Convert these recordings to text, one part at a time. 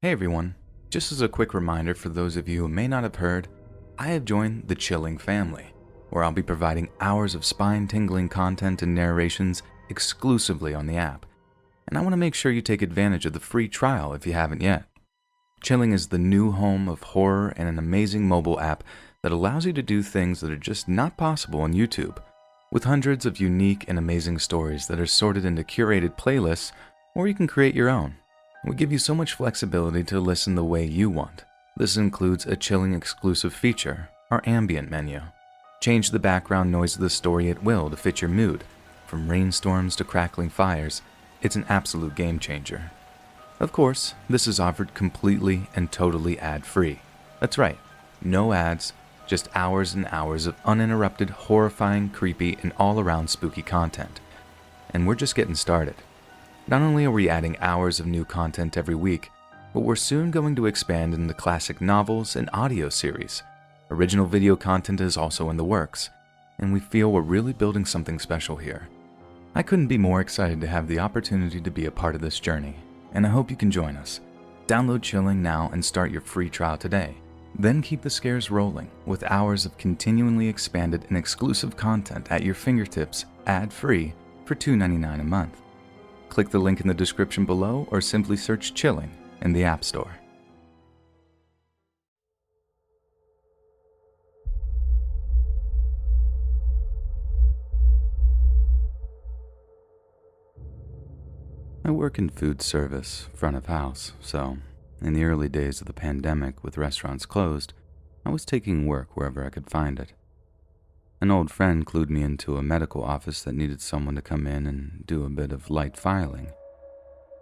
Hey everyone, just as a quick reminder for those of you who may not have heard, I have joined the Chilling family, where I'll be providing hours of spine-tingling content and narrations exclusively on the app, and I want to make sure you take advantage of the free trial if you haven't yet. Chilling is the new home of horror and an amazing mobile app that allows you to do things that are just not possible on YouTube, with hundreds of unique and amazing stories that are sorted into curated playlists, or you can create your own. We give you so much flexibility to listen the way you want. This includes a Chilling exclusive feature, our ambient menu. Change the background noise of the story at will to fit your mood. From rainstorms to crackling fires, it's an absolute game changer. Of course, this is offered completely and totally ad-free. That's right, no ads, just hours and hours of uninterrupted, horrifying, creepy, and all-around spooky content. And we're just getting started. Not only are we adding hours of new content every week, but we're soon going to expand into classic novels and audio series. Original video content is also in the works, and we feel we're really building something special here. I couldn't be more excited to have the opportunity to be a part of this journey, and I hope you can join us. Download Chilling now and start your free trial today. Then keep the scares rolling with hours of continually expanded and exclusive content at your fingertips, ad-free, for $2.99 a month. Click the link in the description below or simply search Chilling in the App Store. I work in food service, front of house, so in the early days of the pandemic with restaurants closed, I was taking work wherever I could find it. An old friend clued me into a medical office that needed someone to come in and do a bit of light filing.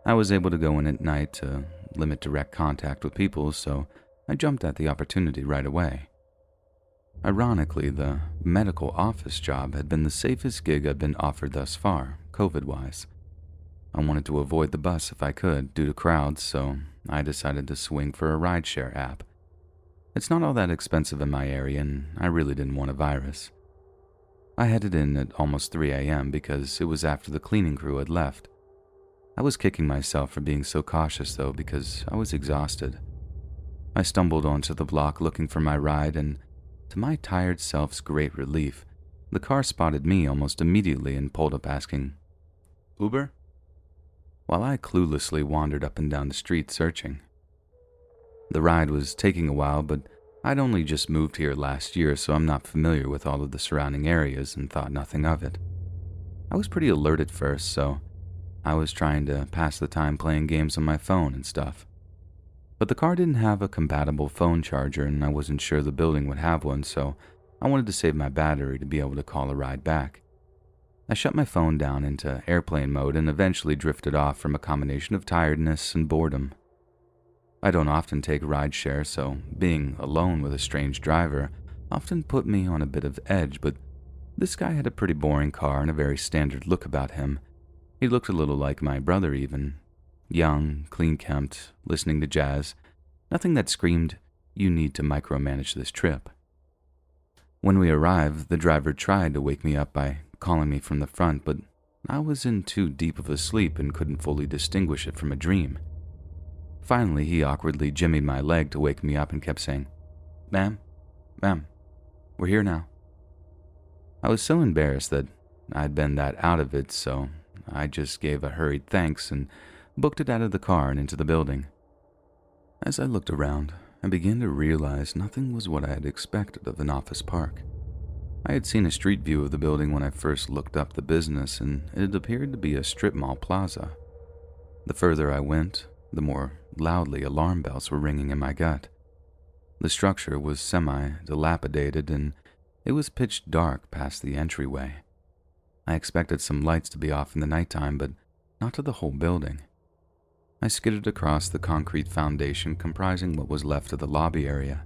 I was able to go in at night to limit direct contact with people, so I jumped at the opportunity right away. Ironically, the medical office job had been the safest gig I'd been offered thus far, COVID-wise. I wanted to avoid the bus if I could due to crowds, so I decided to swing for a rideshare app. It's not all that expensive in my area, and I really didn't want a virus. I headed in at almost 3 a.m. because it was after the cleaning crew had left. I was kicking myself for being so cautious though because I was exhausted. I stumbled onto the block looking for my ride and, to my tired self's great relief, the car spotted me almost immediately and pulled up asking, "Uber?" While I cluelessly wandered up and down the street searching. The ride was taking a while, but I'd only just moved here last year, so I'm not familiar with all of the surrounding areas and thought nothing of it. I was pretty alert at first, so I was trying to pass the time playing games on my phone and stuff. But the car didn't have a compatible phone charger, and I wasn't sure the building would have one, so I wanted to save my battery to be able to call a ride back. I shut my phone down into airplane mode and eventually drifted off from a combination of tiredness and boredom. I don't often take rideshare, so being alone with a strange driver often put me on a bit of edge, but this guy had a pretty boring car and a very standard look about him. He looked a little like my brother even. Young, clean-kempt, listening to jazz. Nothing that screamed, "You need to micromanage this trip." When we arrived, the driver tried to wake me up by calling me from the front, but I was in too deep of a sleep and couldn't fully distinguish it from a dream. Finally, he awkwardly jimmied my leg to wake me up and kept saying, Ma'am, we're here now." I was so embarrassed that I'd been that out of it, so I just gave a hurried thanks and booked it out of the car and into the building. As I looked around, I began to realize nothing was what I had expected of an office park. I had seen a street view of the building when I first looked up the business, and it appeared to be a strip mall plaza. The further I went, the more loudly alarm bells were ringing in my gut. The structure was semi-dilapidated, and it was pitch dark past the entryway. I expected some lights to be off in the nighttime, but not to the whole building. I skidded across the concrete foundation comprising what was left of the lobby area,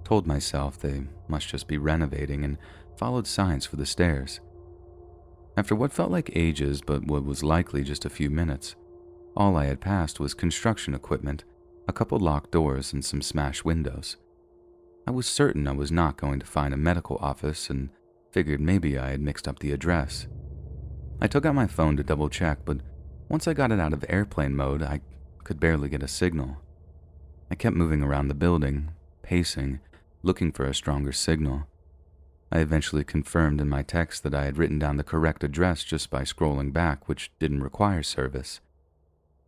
told myself they must just be renovating, and followed signs for the stairs. After what felt like ages, but what was likely just a few minutes, all I had passed was construction equipment, a couple locked doors, and some smashed windows. I was certain I was not going to find a medical office and figured maybe I had mixed up the address. I took out my phone to double check, but once I got it out of airplane mode, I could barely get a signal. I kept moving around the building, pacing, looking for a stronger signal. I eventually confirmed in my text that I had written down the correct address just by scrolling back, which didn't require service.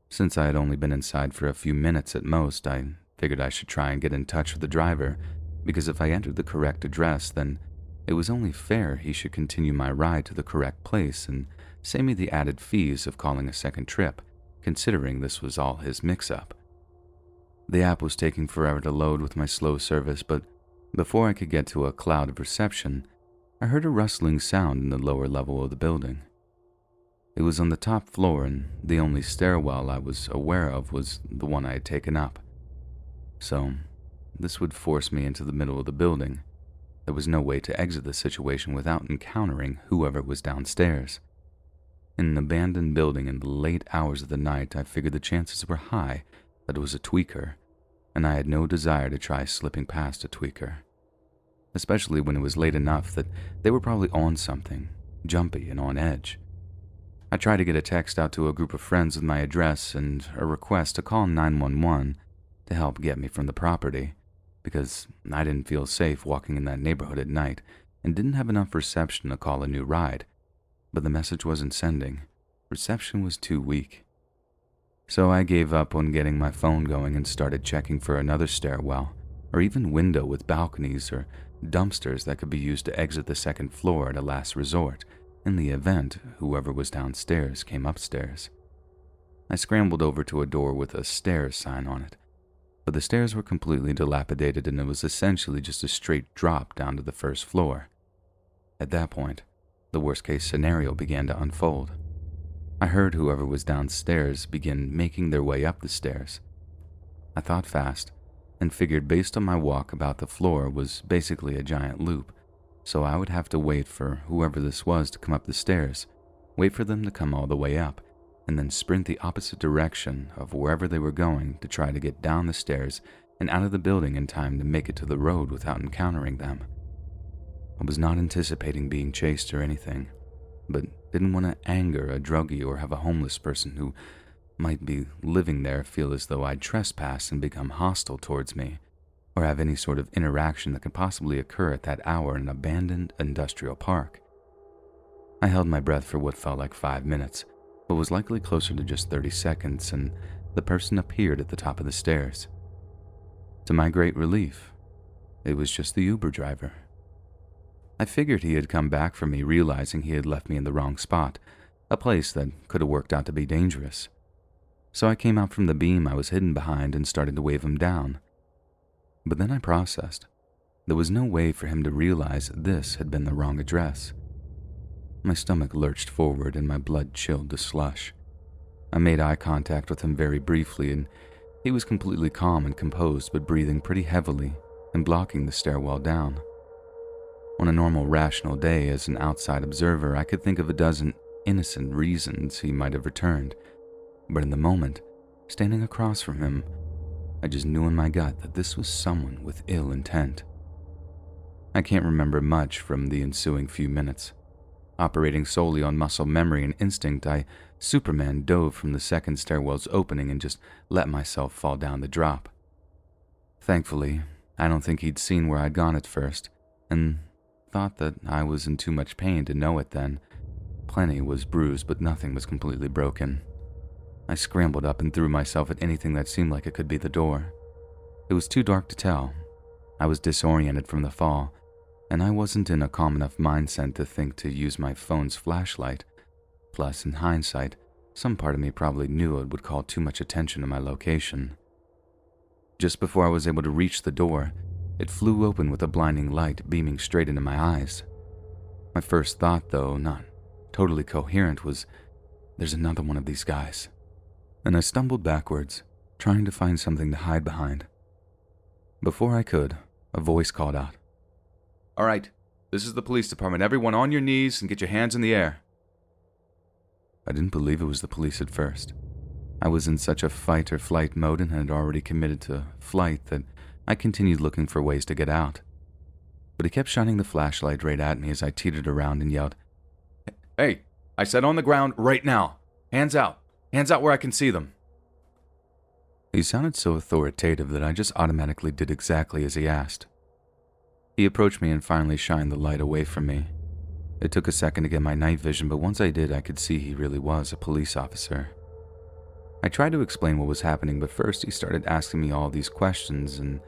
Since I had only been inside for a few minutes at most, I figured I should try and get in touch with the driver, because if I entered the correct address, then it was only fair he should continue my ride to the correct place and save me the added fees of calling a second trip, considering this was all his mix-up. The app was taking forever to load with my slow service, but before I could get to a cloud of reception, I heard a rustling sound in the lower level of the building. It was on the top floor, and the only stairwell I was aware of was the one I had taken up. So, this would force me into the middle of the building. There was no way to exit the situation without encountering whoever was downstairs. In an abandoned building in the late hours of the night, I figured the chances were high that it was a tweaker, and I had no desire to try slipping past a tweaker. Especially when it was late enough that they were probably on something, jumpy and on edge. I tried to get a text out to a group of friends with my address and a request to call 911 to help get me from the property, because I didn't feel safe walking in that neighborhood at night and didn't have enough reception to call a new ride. But the message wasn't sending. Reception was too weak. So I gave up on getting my phone going and started checking for another stairwell, or even window with balconies or dumpsters that could be used to exit the second floor at a last resort, in the event whoever was downstairs came upstairs. I scrambled over to a door with a stairs sign on it, but the stairs were completely dilapidated and it was essentially just a straight drop down to the first floor. At that point, the worst-case scenario began to unfold. I heard whoever was downstairs begin making their way up the stairs. I thought fast and figured based on my walk about the floor was basically a giant loop, so I would have to wait for whoever this was to come up the stairs, wait for them to come all the way up, and then sprint the opposite direction of wherever they were going to try to get down the stairs and out of the building in time to make it to the road without encountering them. I was not anticipating being chased or anything, but didn't want to anger a druggie or have a homeless person who might be living there feel as though I'd trespassed and become hostile towards me, or have any sort of interaction that could possibly occur at that hour in an abandoned industrial park. I held my breath for what felt like 5 minutes, but was likely closer to just 30 seconds, and the person appeared at the top of the stairs. To my great relief, it was just the Uber driver. I figured he had come back for me, realizing he had left me in the wrong spot, a place that could have worked out to be dangerous. So I came out from the beam I was hidden behind and started to wave him down. But then I processed. There was no way for him to realize this had been the wrong address. My stomach lurched forward and my blood chilled to slush. I made eye contact with him very briefly, and he was completely calm and composed, but breathing pretty heavily and blocking the stairwell down. On a normal, rational day, as an outside observer, I could think of a dozen innocent reasons he might have returned, but in the moment, standing across from him, I just knew in my gut that this was someone with ill intent. I can't remember much from the ensuing few minutes. Operating solely on muscle memory and instinct, I Superman dove from the second stairwell's opening and just let myself fall down the drop. Thankfully, I don't think he'd seen where I'd gone at first, and thought that I was in too much pain to know it then. Plenty was bruised, but nothing was completely broken. I scrambled up and threw myself at anything that seemed like it could be the door. It was too dark to tell. I was disoriented from the fall, and I wasn't in a calm enough mindset to think to use my phone's flashlight. Plus, in hindsight, some part of me probably knew it would call too much attention to my location. Just before I was able to reach the door, it flew open with a blinding light beaming straight into my eyes. My first thought, though not totally coherent, was, there's another one of these guys. And I stumbled backwards, trying to find something to hide behind. Before I could, a voice called out, "All right, this is the police department. Everyone on your knees and get your hands in the air." I didn't believe it was the police at first. I was in such a fight or flight mode and had already committed to flight that I continued looking for ways to get out. But he kept shining the flashlight right at me as I teetered around and yelled, "Hey, I said on the ground right now. Hands out. Hands out where I can see them." He sounded so authoritative that I just automatically did exactly as he asked. He approached me and finally shined the light away from me. It took a second to get my night vision, but once I did, I could see he really was a police officer. I tried to explain what was happening, but first he started asking me all these questions, and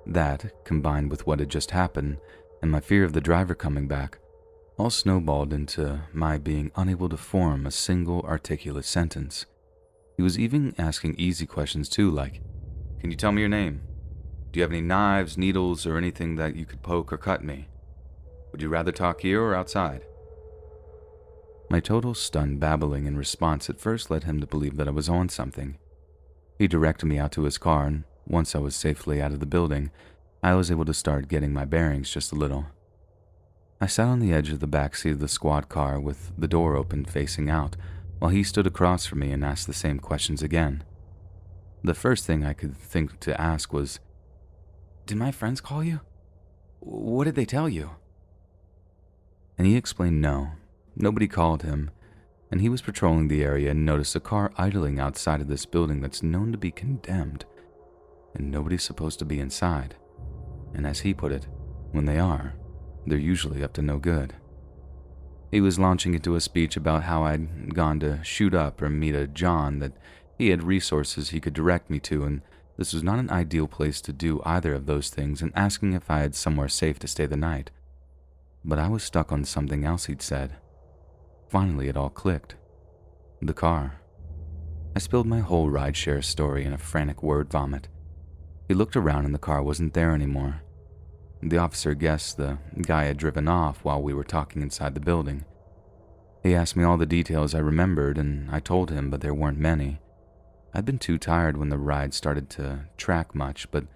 that, combined with what had just happened, and my fear of the driver coming back, all snowballed into my being unable to form a single articulate sentence. He was even asking easy questions too, like, "Can you tell me your name? Do you have any knives, needles, or anything that you could poke or cut me? Would you rather talk here or outside?" My total stunned babbling in response at first led him to believe that I was on something. He directed me out to his car, and once I was safely out of the building, I was able to start getting my bearings just a little. I sat on the edge of the back seat of the squad car with the door open facing out, while he stood across from me and asked the same questions again. The first thing I could think to ask was, "Did my friends call you? What did they tell you?" And he explained no, nobody called him, and he was patrolling the area and noticed a car idling outside of this building that's known to be condemned, and nobody's supposed to be inside. And as he put it, when they are, they're usually up to no good. He was launching into a speech about how I'd gone to shoot up or meet a John, that he had resources he could direct me to, and this was not an ideal place to do either of those things, and asking if I had somewhere safe to stay the night. But I was stuck on something else he'd said. Finally, it all clicked. The car. I spilled my whole rideshare story in a frantic word vomit. He looked around and the car wasn't there anymore. The officer guessed the guy had driven off while we were talking inside the building. He asked me all the details I remembered, and I told him, but there weren't many. I'd been too tired when the ride started to track much, but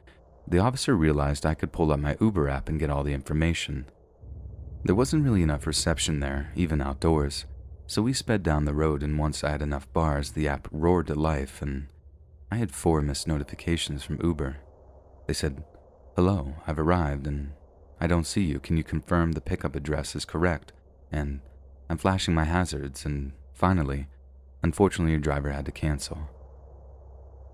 the officer realized I could pull up my Uber app and get all the information. There wasn't really enough reception there, even outdoors, so we sped down the road, and once I had enough bars, the app roared to life, and I had 4 missed notifications from Uber. They said, "Hello, I've arrived, and I don't see you. Can you confirm the pickup address is correct? And I'm flashing my hazards, and finally, unfortunately your driver had to cancel."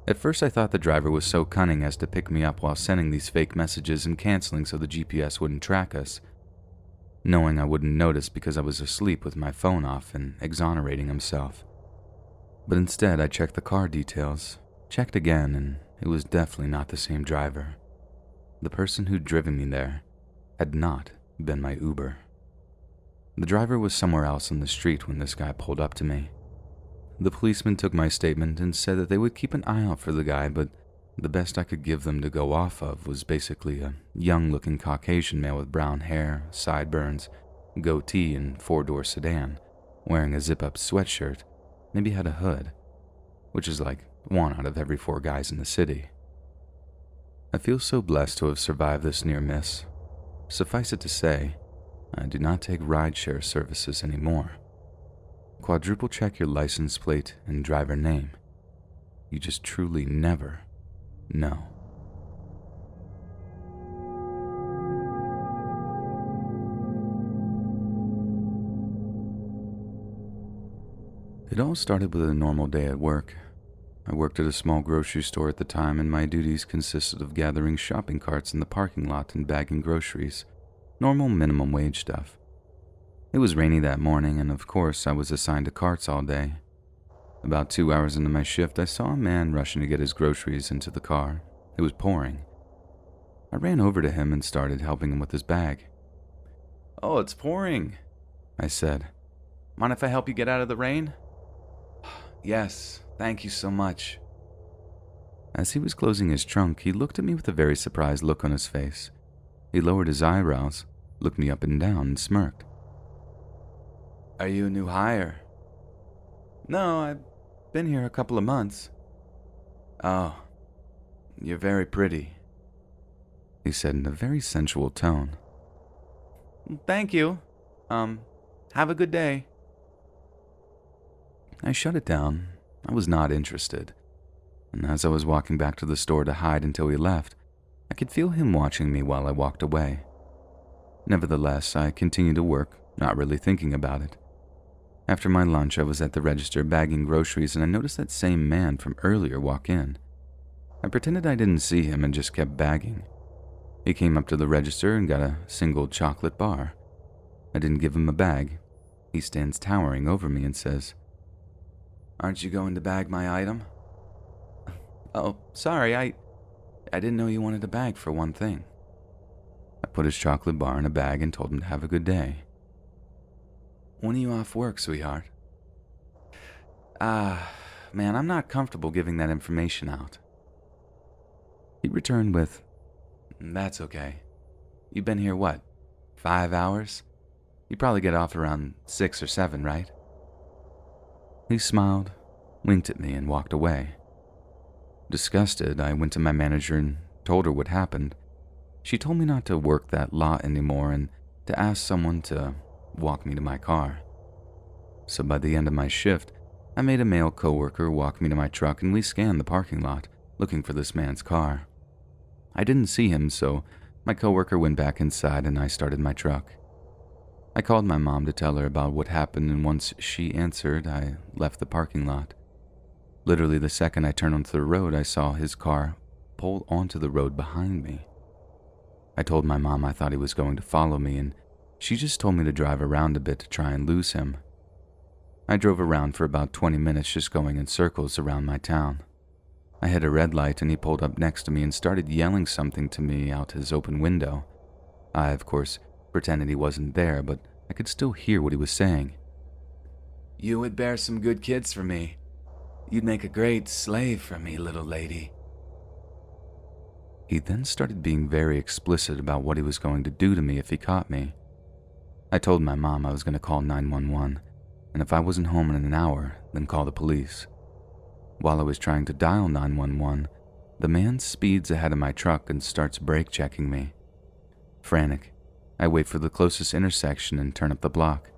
At first I thought the driver was so cunning as to pick me up while sending these fake messages and canceling so the GPS wouldn't track us, knowing I wouldn't notice because I was asleep with my phone off, and exonerating himself. But instead I checked the car details, checked again, and it was definitely not the same driver. The person who'd driven me there had not been my Uber. The driver was somewhere else on the street when this guy pulled up to me. The policeman took my statement and said that they would keep an eye out for the guy, but the best I could give them to go off of was basically a young-looking Caucasian male with brown hair, sideburns, goatee, and 4-door sedan, wearing a zip-up sweatshirt, maybe had a hood, which is like 1 out of every 4 guys in the city. I feel so blessed to have survived this near miss. Suffice it to say, I do not take rideshare services anymore. Quadruple check your license plate and driver name. You just truly never know. It all started with a normal day at work. I worked at a small grocery store at the time, and my duties consisted of gathering shopping carts in the parking lot and bagging groceries. Normal minimum wage stuff. It was rainy that morning, and of course I was assigned to carts all day. About 2 hours into my shift, I saw a man rushing to get his groceries into the car. It was pouring. I ran over to him and started helping him with his bag. "Oh, it's pouring," I said. "Mind if I help you get out of the rain?" "Yes, thank you so much." As he was closing his trunk, he looked at me with a very surprised look on his face. He lowered his eyebrows, looked me up and down, and smirked. "Are you a new hire?" "No, I've been here a couple of months." "Oh, you're very pretty," he said in a very sensual tone. "Thank you. Have a good day." I shut it down. I was not interested. And as I was walking back to the store to hide until he left, I could feel him watching me while I walked away. Nevertheless, I continued to work, not really thinking about it. After my lunch, I was at the register bagging groceries, and I noticed that same man from earlier walk in. I pretended I didn't see him and just kept bagging. He came up to the register and got a single chocolate bar. I didn't give him a bag. He stands towering over me and says, "Aren't you going to bag my item?" "Oh, sorry, I didn't know you wanted a bag for one thing." I put his chocolate bar in a bag and told him to have a good day. "When are you off work, sweetheart?" Man, I'm not comfortable giving that information out." He returned with, "That's okay. You've been here what, 5 hours? You probably get off around 6 or 7, right?" He smiled, winked at me, and walked away. Disgusted, I went to my manager and told her what happened. She told me not to work that lot anymore and to ask someone to walk me to my car. So by the end of my shift, I made a male coworker walk me to my truck and we scanned the parking lot, looking for this man's car. I didn't see him, so my coworker went back inside and I started my truck. I called my mom to tell her about what happened, and once she answered, I left the parking lot. Literally the second I turned onto the road, I saw his car pull onto the road behind me. I told my mom I thought he was going to follow me, and she just told me to drive around a bit to try and lose him. I drove around for about 20 minutes just going in circles around my town. I hit a red light and he pulled up next to me and started yelling something to me out his open window. I, of course, pretended he wasn't there, but I could still hear what he was saying. "You would bear some good kids for me. You'd make a great slave for me, little lady." He then started being very explicit about what he was going to do to me if he caught me. I told my mom I was going to call 911, and if I wasn't home in an hour, then call the police. While I was trying to dial 911, the man speeds ahead of my truck and starts brake checking me. Frantic, I wait for the closest intersection and turn up the block.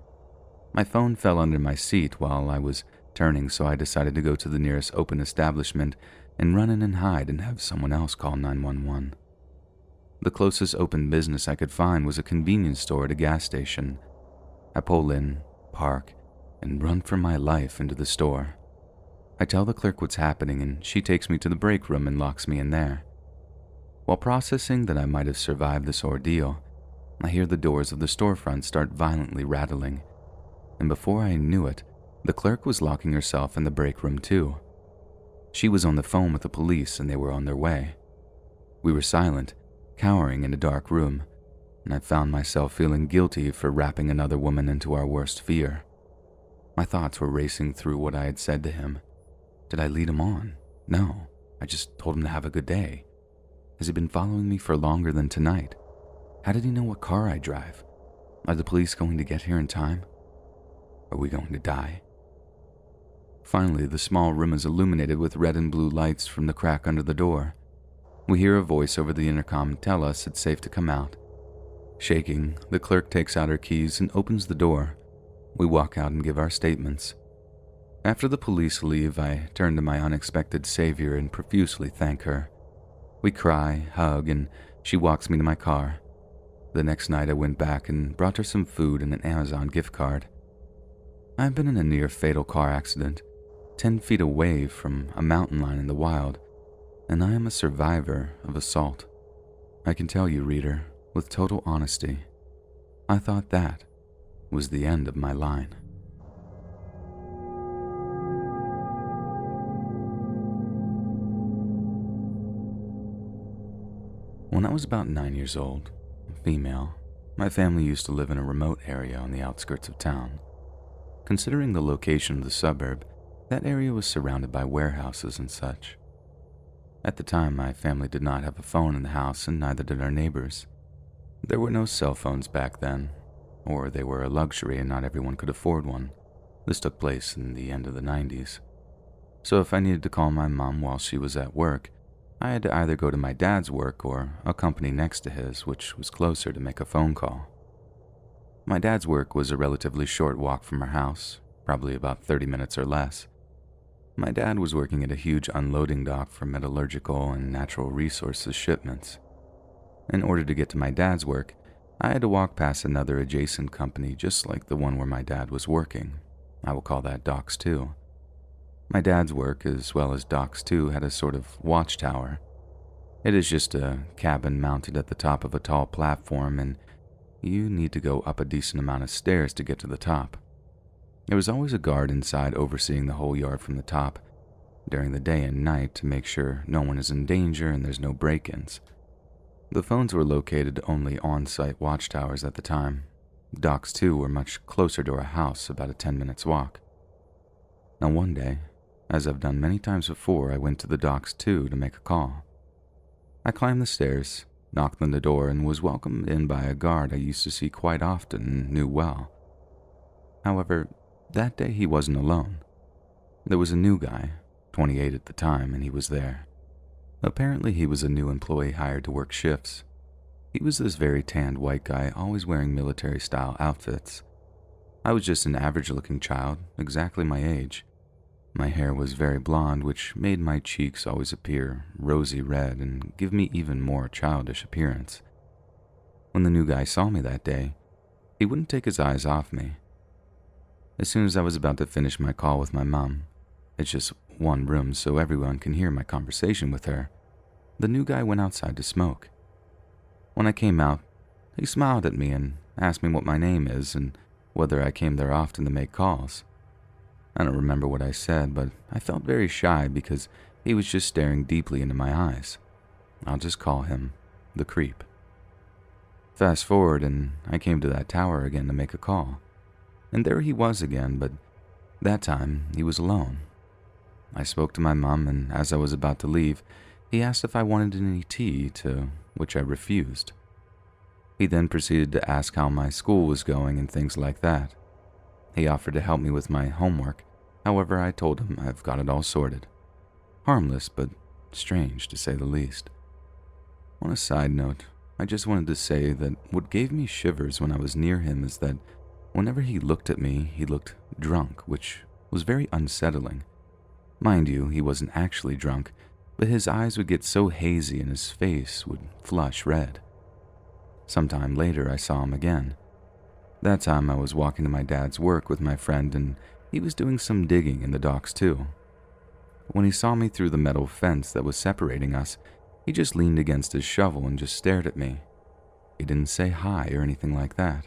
My phone fell under my seat while I was turning, so I decided to go to the nearest open establishment and run in and hide and have someone else call 911. The closest open business I could find was a convenience store at a gas station. I pull in, park, and run for my life into the store. I tell the clerk what's happening and she takes me to the break room and locks me in there. While processing that I might have survived this ordeal, I hear the doors of the storefront start violently rattling, and before I knew it, the clerk was locking herself in the break room too. She was on the phone with the police and they were on their way. We were silent, cowering in a dark room, and I found myself feeling guilty for wrapping another woman into our worst fear. My thoughts were racing through what I had said to him. Did I lead him on? No, I just told him to have a good day. Has he been following me for longer than tonight? How did he know what car I drive? Are the police going to get here in time? Are we going to die? Finally, the small room is illuminated with red and blue lights from the crack under the door. We hear a voice over the intercom tell us it's safe to come out. Shaking, the clerk takes out her keys and opens the door. We walk out and give our statements. After the police leave, I turn to my unexpected savior and profusely thank her. We cry, hug, and she walks me to my car. The next night I went back and brought her some food and an Amazon gift card. I've been in a near-fatal car accident, 10 feet away from a mountain lion in the wild, and I am a survivor of assault. I can tell you, reader, with total honesty, I thought that was the end of my line. When I was about 9 years old, female, my family used to live in a remote area on the outskirts of town. Considering the location of the suburb, that area was surrounded by warehouses and such. At the time, my family did not have a phone in the house, and neither did our neighbors. There were no cell phones back then, or they were a luxury and not everyone could afford one. This took place in the end of the 90s. So if I needed to call my mom while she was at work, I had to either go to my dad's work or a company next to his, which was closer, to make a phone call. My dad's work was a relatively short walk from our house, probably about 30 minutes or less. My dad was working at a huge unloading dock for metallurgical and natural resources shipments. In order to get to my dad's work, I had to walk past another adjacent company just like the one where my dad was working. I will call that Docks 2. My dad's work, as well as Doc's too, had a sort of watchtower. It is just a cabin mounted at the top of a tall platform, and you need to go up a decent amount of stairs to get to the top. There was always a guard inside overseeing the whole yard from the top during the day and night to make sure no one is in danger and there's no break-ins. The phones were located only on-site watchtowers at the time. Doc's too were much closer to our house, about a 10 minutes walk. Now one day, as I've done many times before, I went to the docks too to make a call. I climbed the stairs, knocked on the door, and was welcomed in by a guard I used to see quite often and knew well. However, that day he wasn't alone. There was a new guy, 28 at the time, and he was there. Apparently he was a new employee hired to work shifts. He was this very tanned white guy, always wearing military-style outfits. I was just an average-looking child, exactly my age. My hair was very blonde, which made my cheeks always appear rosy red and give me even more childish appearance. When the new guy saw me that day, he wouldn't take his eyes off me. As soon as I was about to finish my call with my mom, it's just one room so everyone can hear my conversation with her, the new guy went outside to smoke. When I came out, he smiled at me and asked me what my name is and whether I came there often to make calls. I don't remember what I said, but I felt very shy because he was just staring deeply into my eyes. I'll just call him the creep. Fast forward, and I came to that tower again to make a call. And there he was again, but that time he was alone. I spoke to my mom, and as I was about to leave, he asked if I wanted any tea, to which I refused. He then proceeded to ask how my school was going and things like that. He offered to help me with my homework. However, I told him I've got it all sorted. Harmless, but strange to say the least. On a side note, I just wanted to say that what gave me shivers when I was near him is that whenever he looked at me, he looked drunk, which was very unsettling. Mind you, he wasn't actually drunk, but his eyes would get so hazy and his face would flush red. Sometime later, I saw him again. That time I was walking to my dad's work with my friend, and he was doing some digging in the docks too. When he saw me through the metal fence that was separating us, he just leaned against his shovel and just stared at me. He didn't say hi or anything like that.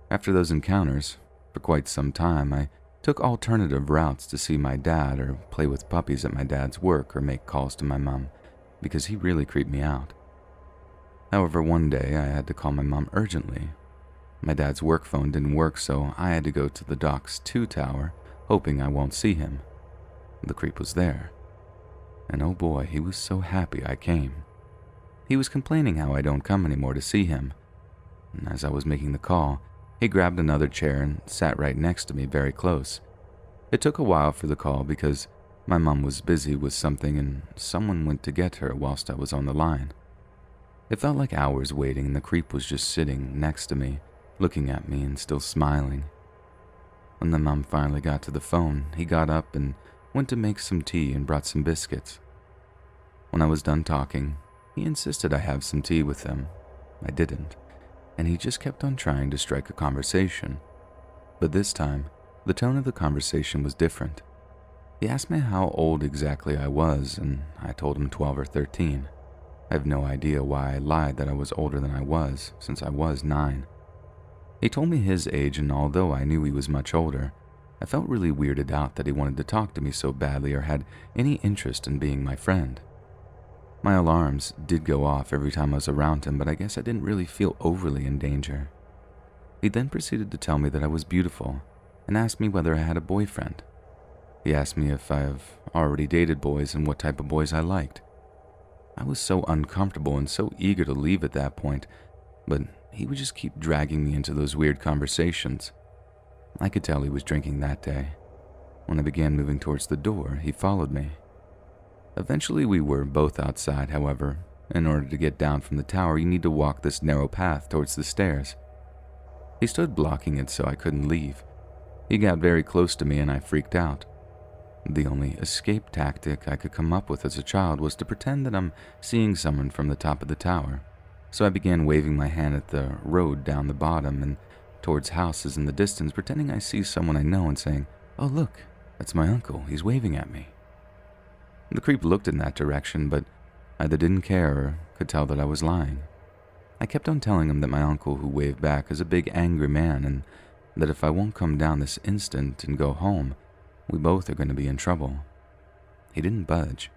After those encounters, for quite some time, I took alternative routes to see my dad or play with puppies at my dad's work or make calls to my mom, because he really creeped me out. However, one day I had to call my mom urgently. My dad's work phone didn't work, so I had to go to the Docks 2 tower, hoping I won't see him. The creep was there. And oh boy, he was so happy I came. He was complaining how I don't come anymore to see him. And as I was making the call, he grabbed another chair and sat right next to me very close. It took a while for the call because my mom was busy with something and someone went to get her whilst I was on the line. It felt like hours waiting, and the creep was just sitting next to me, looking at me and still smiling. When the mom finally got to the phone, he got up and went to make some tea and brought some biscuits. When I was done talking, he insisted I have some tea with him. I didn't, and he just kept on trying to strike a conversation. But this time, the tone of the conversation was different. He asked me how old exactly I was, and I told him 12 or 13. I have no idea why I lied that I was older than I was, since I was 9. He told me his age, and although I knew he was much older, I felt really weirded out that he wanted to talk to me so badly or had any interest in being my friend. My alarms did go off every time I was around him, but I guess I didn't really feel overly in danger. He then proceeded to tell me that I was beautiful and asked me whether I had a boyfriend. He asked me if I have already dated boys and what type of boys I liked. I was so uncomfortable and so eager to leave at that point, but he would just keep dragging me into those weird conversations. I could tell he was drinking that day. When I began moving towards the door, he followed me. Eventually we were both outside, however. In order to get down from the tower, you need to walk this narrow path towards the stairs. He stood blocking it so I couldn't leave. He got very close to me and I freaked out. The only escape tactic I could come up with as a child was to pretend that I'm seeing someone from the top of the tower. So I began waving my hand at the road down the bottom and towards houses in the distance, pretending I see someone I know and saying, "Oh look, That's my uncle. He's waving at me." The creep looked in that direction, but either didn't care or could tell that I was lying. I kept on telling him that my uncle who waved back is a big angry man and that if I won't come down this instant and go home, we both are going to be in trouble. He didn't budge.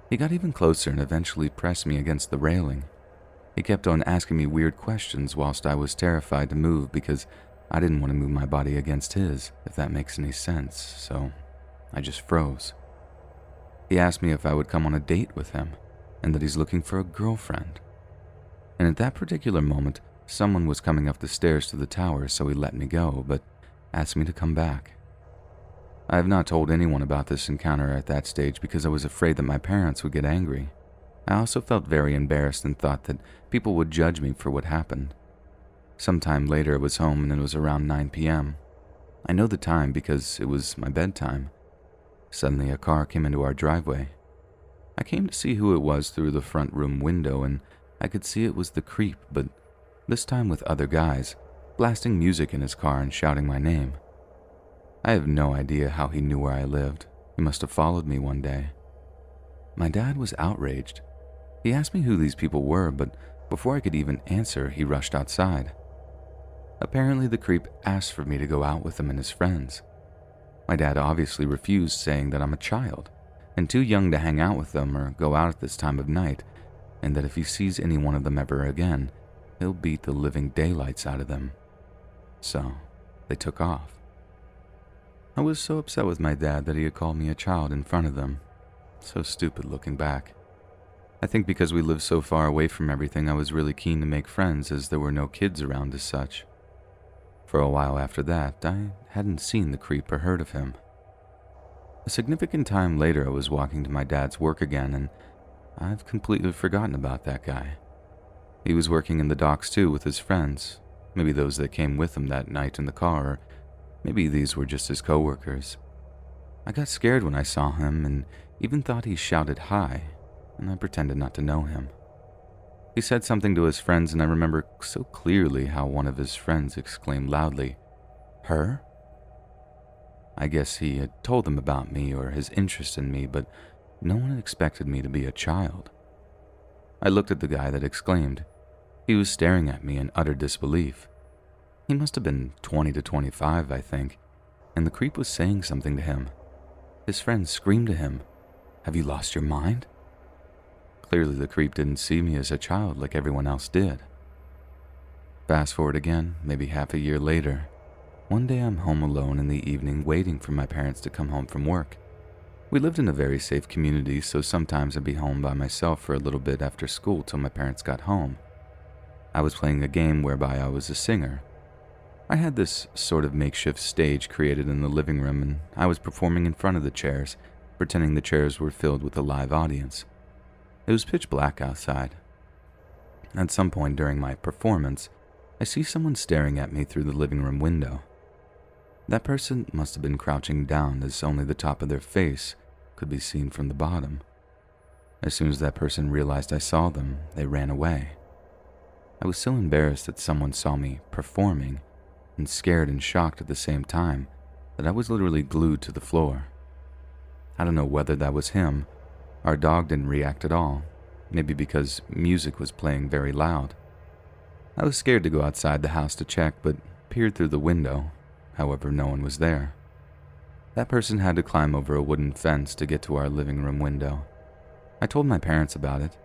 He got even closer and eventually pressed me against the railing. He kept on asking me weird questions whilst I was terrified to move because I didn't want to move my body against his, if that makes any sense, so I just froze. He asked me if I would come on a date with him and that he's looking for a girlfriend. And at that particular moment, someone was coming up the stairs to the tower, so he let me go, but asked me to come back. I have not told anyone about this encounter at that stage because I was afraid that my parents would get angry. I also felt very embarrassed and thought that people would judge me for what happened. Sometime later, I was home and it was around 9 p.m. I know the time because it was my bedtime. Suddenly, a car came into our driveway. I came to see who it was through the front room window, and I could see it was the creep, but this time with other guys, blasting music in his car and shouting my name. I have no idea how he knew where I lived. He must have followed me one day. My dad was outraged. He asked me who these people were, but before I could even answer, he rushed outside. Apparently, the creep asked for me to go out with him and his friends. My dad obviously refused, saying that I'm a child and too young to hang out with them or go out at this time of night, and that if he sees any one of them ever again, he'll beat the living daylights out of them. So, they took off. I was so upset with my dad that he had called me a child in front of them. So stupid looking back. I think because we lived so far away from everything, I was really keen to make friends as there were no kids around as such. For a while after that, I hadn't seen the creep or heard of him. A significant time later, I was walking to my dad's work again, and I've completely forgotten about that guy. He was working in the docks too with his friends, maybe those that came with him that night in the car, or maybe these were just his coworkers. I got scared when I saw him and even thought he shouted hi, and I pretended not to know him. He said something to his friends, and I remember so clearly how one of his friends exclaimed loudly, "Her?" I guess he had told them about me or his interest in me, but no one had expected me to be a child. I looked at the guy that exclaimed. He was staring at me in utter disbelief. He must have been 20 to 25, I think, and the creep was saying something to him. His friends screamed to him, "Have you lost your mind?" Clearly the creep didn't see me as a child like everyone else did. Fast forward again, maybe half a year later. One day I'm home alone in the evening waiting for my parents to come home from work. We lived in a very safe community, so sometimes I'd be home by myself for a little bit after school till my parents got home. I was playing a game whereby I was a singer. I had this sort of makeshift stage created in the living room, and I was performing in front of the chairs, pretending the chairs were filled with a live audience. It was pitch black outside. At some point during my performance, I see someone staring at me through the living room window. That person must have been crouching down, as only the top of their face could be seen from the bottom. As soon as that person realized I saw them, they ran away. I was so embarrassed that someone saw me performing, and scared and shocked at the same time, that I was literally glued to the floor. I don't know whether that was him. Our dog didn't react at all, maybe because music was playing very loud. I was scared to go outside the house to check, but peered through the window. However, no one was there. That person had to climb over a wooden fence to get to our living room window. I told my parents about it.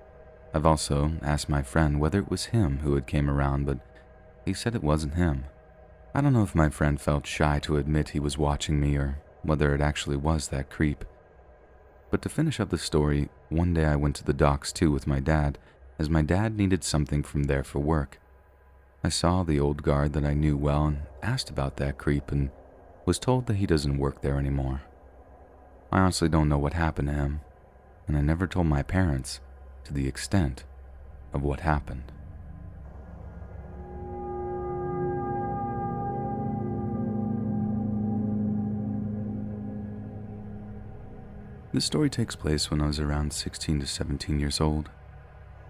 I've also asked my friend whether it was him who had came around, but he said it wasn't him. I don't know if my friend felt shy to admit he was watching me or whether it actually was that creep. But to finish up the story, one day I went to the docks too with my dad, as my dad needed something from there for work. I saw the old guard that I knew well and asked about that creep and was told that he doesn't work there anymore. I honestly don't know what happened to him, and I never told my parents to the extent of what happened. This story takes place when I was around 16 to 17 years old.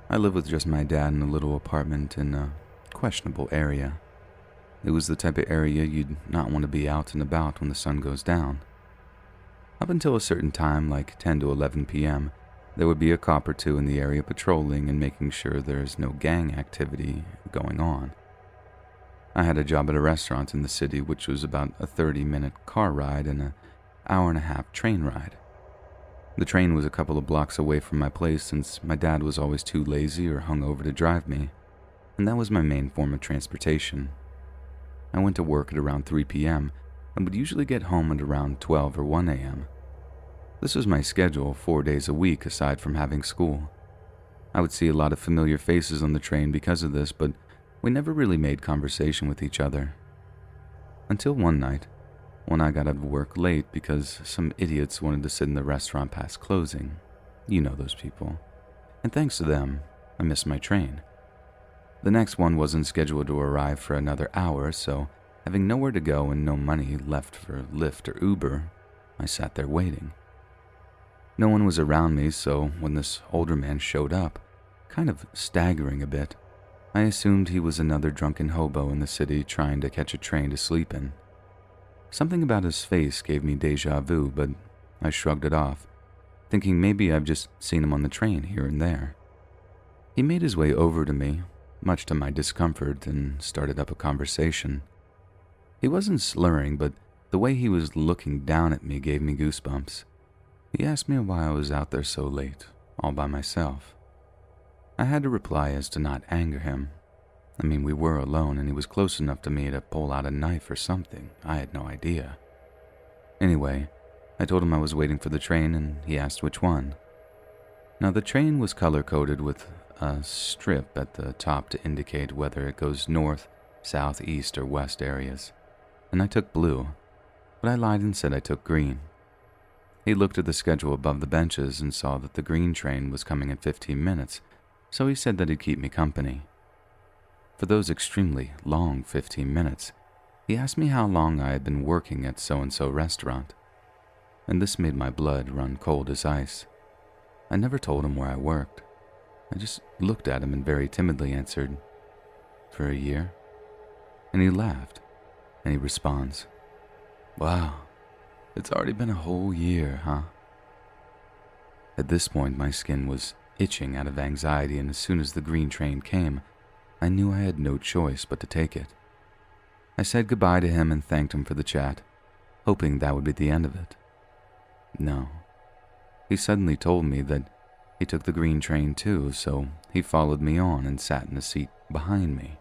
I lived with just my dad in a little apartment in a questionable area. It was the type of area you'd not want to be out and about when the sun goes down. Up until a certain time, like 10 to 11 p.m., there would be a cop or two in the area patrolling and making sure there's no gang activity going on. I had a job at a restaurant in the city, which was about a 30-minute car ride and an hour-and-a-half train ride. The train was a couple of blocks away from my place since my dad was always too lazy or hungover to drive me, and that was my main form of transportation. I went to work at around 3 p.m. and would usually get home at around 12 or 1 a.m. This was my schedule 4 days a week aside from having school. I would see a lot of familiar faces on the train because of this, but we never really made conversation with each other. Until one night, when I got out of work late because some idiots wanted to sit in the restaurant past closing. You know those people. And thanks to them, I missed my train. The next one wasn't scheduled to arrive for another hour, so having nowhere to go and no money left for Lyft or Uber, I sat there waiting. No one was around me, so when this older man showed up, kind of staggering a bit, I assumed he was another drunken hobo in the city trying to catch a train to sleep in. Something about his face gave me deja vu, but I shrugged it off, thinking maybe I've just seen him on the train here and there. He made his way over to me, much to my discomfort, and started up a conversation. He wasn't slurring, but the way he was looking down at me gave me goosebumps. He asked me why I was out there so late, all by myself. I had to reply as to not anger him. I mean, we were alone and he was close enough to me to pull out a knife or something. I had no idea. Anyway, I told him I was waiting for the train and he asked which one. Now, the train was color-coded with a strip at the top to indicate whether it goes north, south, east, or west areas. And I took blue, but I lied and said I took green. He looked at the schedule above the benches and saw that the green train was coming in 15 minutes, so he said that he'd keep me company. For those extremely long 15 minutes, he asked me how long I had been working at so-and-so restaurant, and this made my blood run cold as ice. I never told him where I worked. I just looked at him and very timidly answered, "For a year?" And he laughed, and he responds, "Wow, it's already been a whole year, huh?" At this point, my skin was itching out of anxiety, and as soon as the green train came, I knew I had no choice but to take it. I said goodbye to him and thanked him for the chat, hoping that would be the end of it. No. He suddenly told me that he took the green train too, so he followed me on and sat in the seat behind me.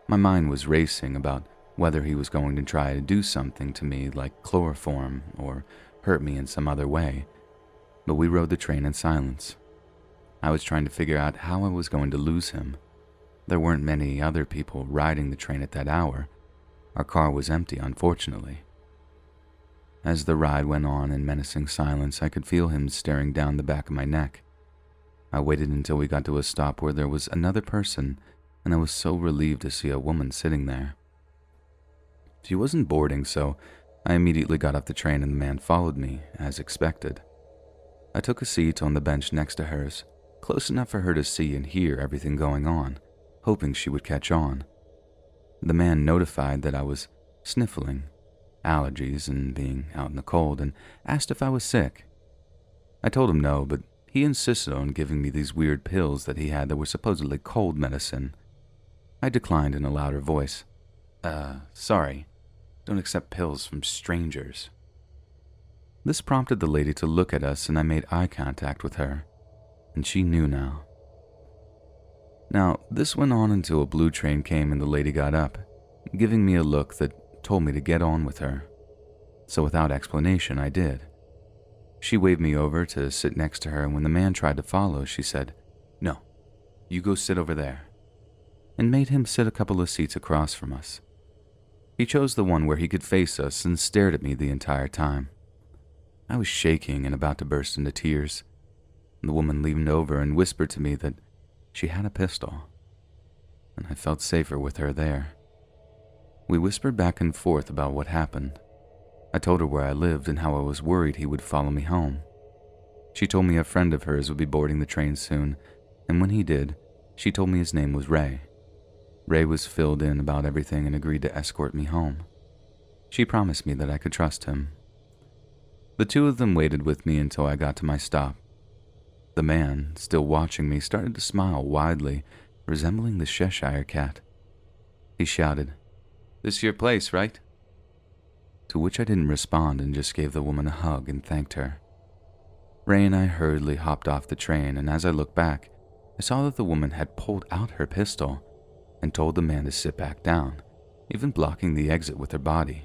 My mind was racing about whether he was going to try to do something to me like chloroform or hurt me in some other way, but we rode the train in silence. I was trying to figure out how I was going to lose him. There weren't many other people riding the train at that hour. Our car was empty, unfortunately. As the ride went on in menacing silence, I could feel him staring down the back of my neck. I waited until we got to a stop where there was another person, and I was so relieved to see a woman sitting there. She wasn't boarding, so I immediately got off the train and the man followed me, as expected. I took a seat on the bench next to hers, close enough for her to see and hear everything going on, hoping she would catch on. The man notified that I was sniffling, allergies, and being out in the cold, and asked if I was sick. I told him no, but he insisted on giving me these weird pills that he had that were supposedly cold medicine. I declined in a louder voice. Sorry. Don't accept pills from strangers." This prompted the lady to look at us, and I made eye contact with her, and she knew now. Now, this went on until a blue train came and the lady got up, giving me a look that told me to get on with her. So without explanation, I did. She waved me over to sit next to her, and when the man tried to follow, she said, "No, you go sit over there," and made him sit a couple of seats across from us. He chose the one where he could face us and stared at me the entire time. I was shaking and about to burst into tears. The woman leaned over and whispered to me that she had a pistol, and I felt safer with her there. We whispered back and forth about what happened. I told her where I lived and how I was worried he would follow me home. She told me a friend of hers would be boarding the train soon, and when he did, she told me his name was Ray. Ray was filled in about everything and agreed to escort me home. She promised me that I could trust him. The two of them waited with me until I got to my stop. The man, still watching me, started to smile widely, resembling the Cheshire cat. He shouted, "This your place, right?" To which I didn't respond and just gave the woman a hug and thanked her. Ray and I hurriedly hopped off the train, and as I looked back, I saw that the woman had pulled out her pistol and told the man to sit back down, even blocking the exit with her body.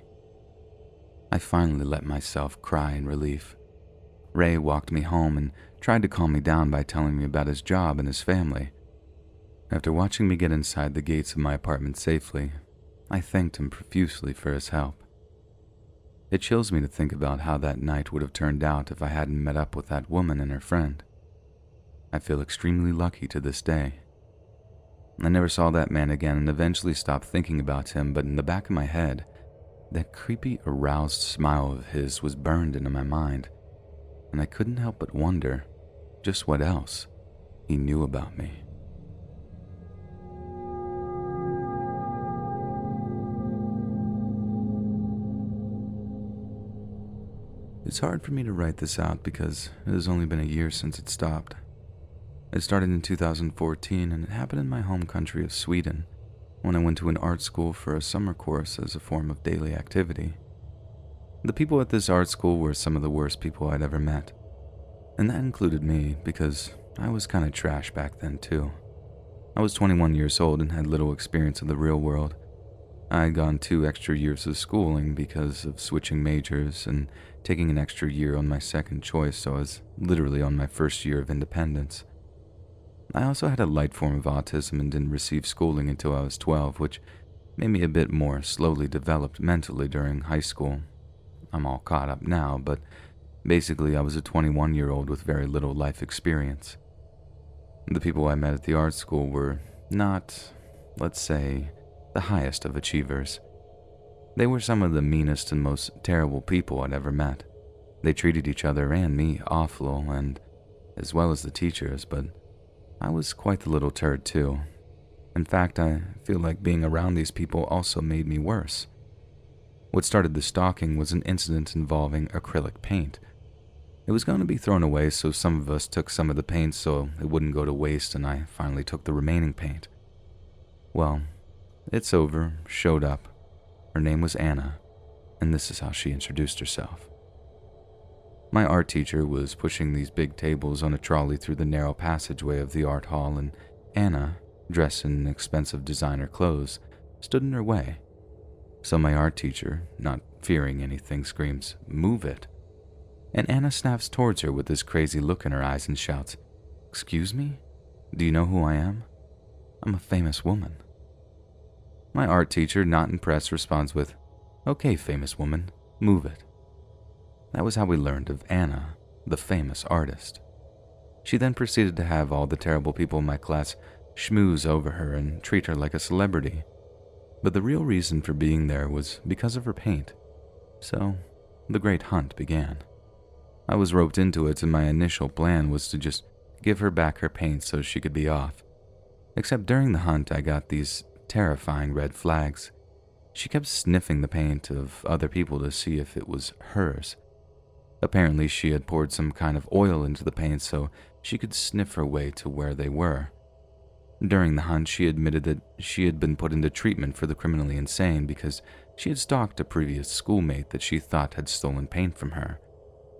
I finally let myself cry in relief. Ray walked me home and tried to calm me down by telling me about his job and his family. After watching me get inside the gates of my apartment safely, I thanked him profusely for his help. It chills me to think about how that night would have turned out if I hadn't met up with that woman and her friend. I feel extremely lucky to this day. I never saw that man again and eventually stopped thinking about him, but in the back of my head, that creepy, aroused smile of his was burned into my mind, and I couldn't help but wonder just what else he knew about me. It's hard for me to write this out because it has only been a year since it stopped. It started in 2014 and it happened in my home country of Sweden when I went to an art school for a summer course as a form of daily activity. The people at this art school were some of the worst people I'd ever met, and that included me because I was kind of trash back then too. I was 21 years old and had little experience of the real world. I had gone 2 extra years of schooling because of switching majors and taking an extra year on my second choice, so I was literally on my first year of independence. I also had a light form of autism and didn't receive schooling until I was 12, which made me a bit more slowly developed mentally during high school. I'm all caught up now, but basically I was a 21-year-old with very little life experience. The people I met at the art school were not, let's say, the highest of achievers. They were some of the meanest and most terrible people I'd ever met. They treated each other and me awful, and as well as the teachers, but I was quite the little turd too. In fact, I feel like being around these people also made me worse. What started the stalking was an incident involving acrylic paint. It was going to be thrown away, so some of us took some of the paint so it wouldn't go to waste, and I finally took the remaining paint. Well, it's over, showed up. Her name was Anna, and this is how she introduced herself. My art teacher was pushing these big tables on a trolley through the narrow passageway of the art hall, and Anna, dressed in expensive designer clothes, stood in her way. So my art teacher, not fearing anything, screams, "Move it." And Anna snaps towards her with this crazy look in her eyes and shouts, "Excuse me? Do you know who I am? I'm a famous woman." My art teacher, not impressed, responds with, "Okay, famous woman, move it." That was how we learned of Anna, the famous artist. She then proceeded to have all the terrible people in my class schmooze over her and treat her like a celebrity. But the real reason for being there was because of her paint. So, the great hunt began. I was roped into it, and my initial plan was to just give her back her paint so she could be off. Except during the hunt, I got these terrifying red flags. She kept sniffing the paint of other people to see if it was hers. Apparently, she had poured some kind of oil into the paint so she could sniff her way to where they were. During the hunt, she admitted that she had been put into treatment for the criminally insane because she had stalked a previous schoolmate that she thought had stolen paint from her.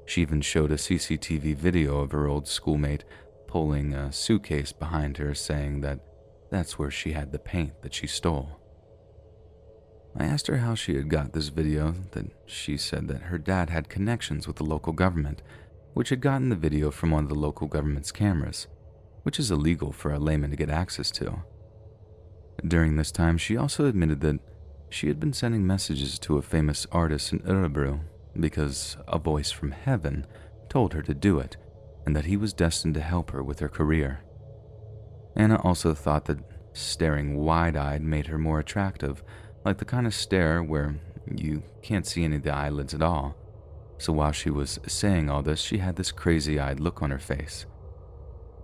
She even showed a CCTV video of her old schoolmate pulling a suitcase behind her, saying that that's where she had the paint that she stole. I asked her how she had got this video, that she said that her dad had connections with the local government, which had gotten the video from one of the local government's cameras, which is illegal for a layman to get access to. During this time, she also admitted that she had been sending messages to a famous artist in Örebro because a voice from heaven told her to do it, and that he was destined to help her with her career. Anna also thought that staring wide-eyed made her more attractive, like the kind of stare where you can't see any of the eyelids at all. So while she was saying all this, she had this crazy-eyed look on her face.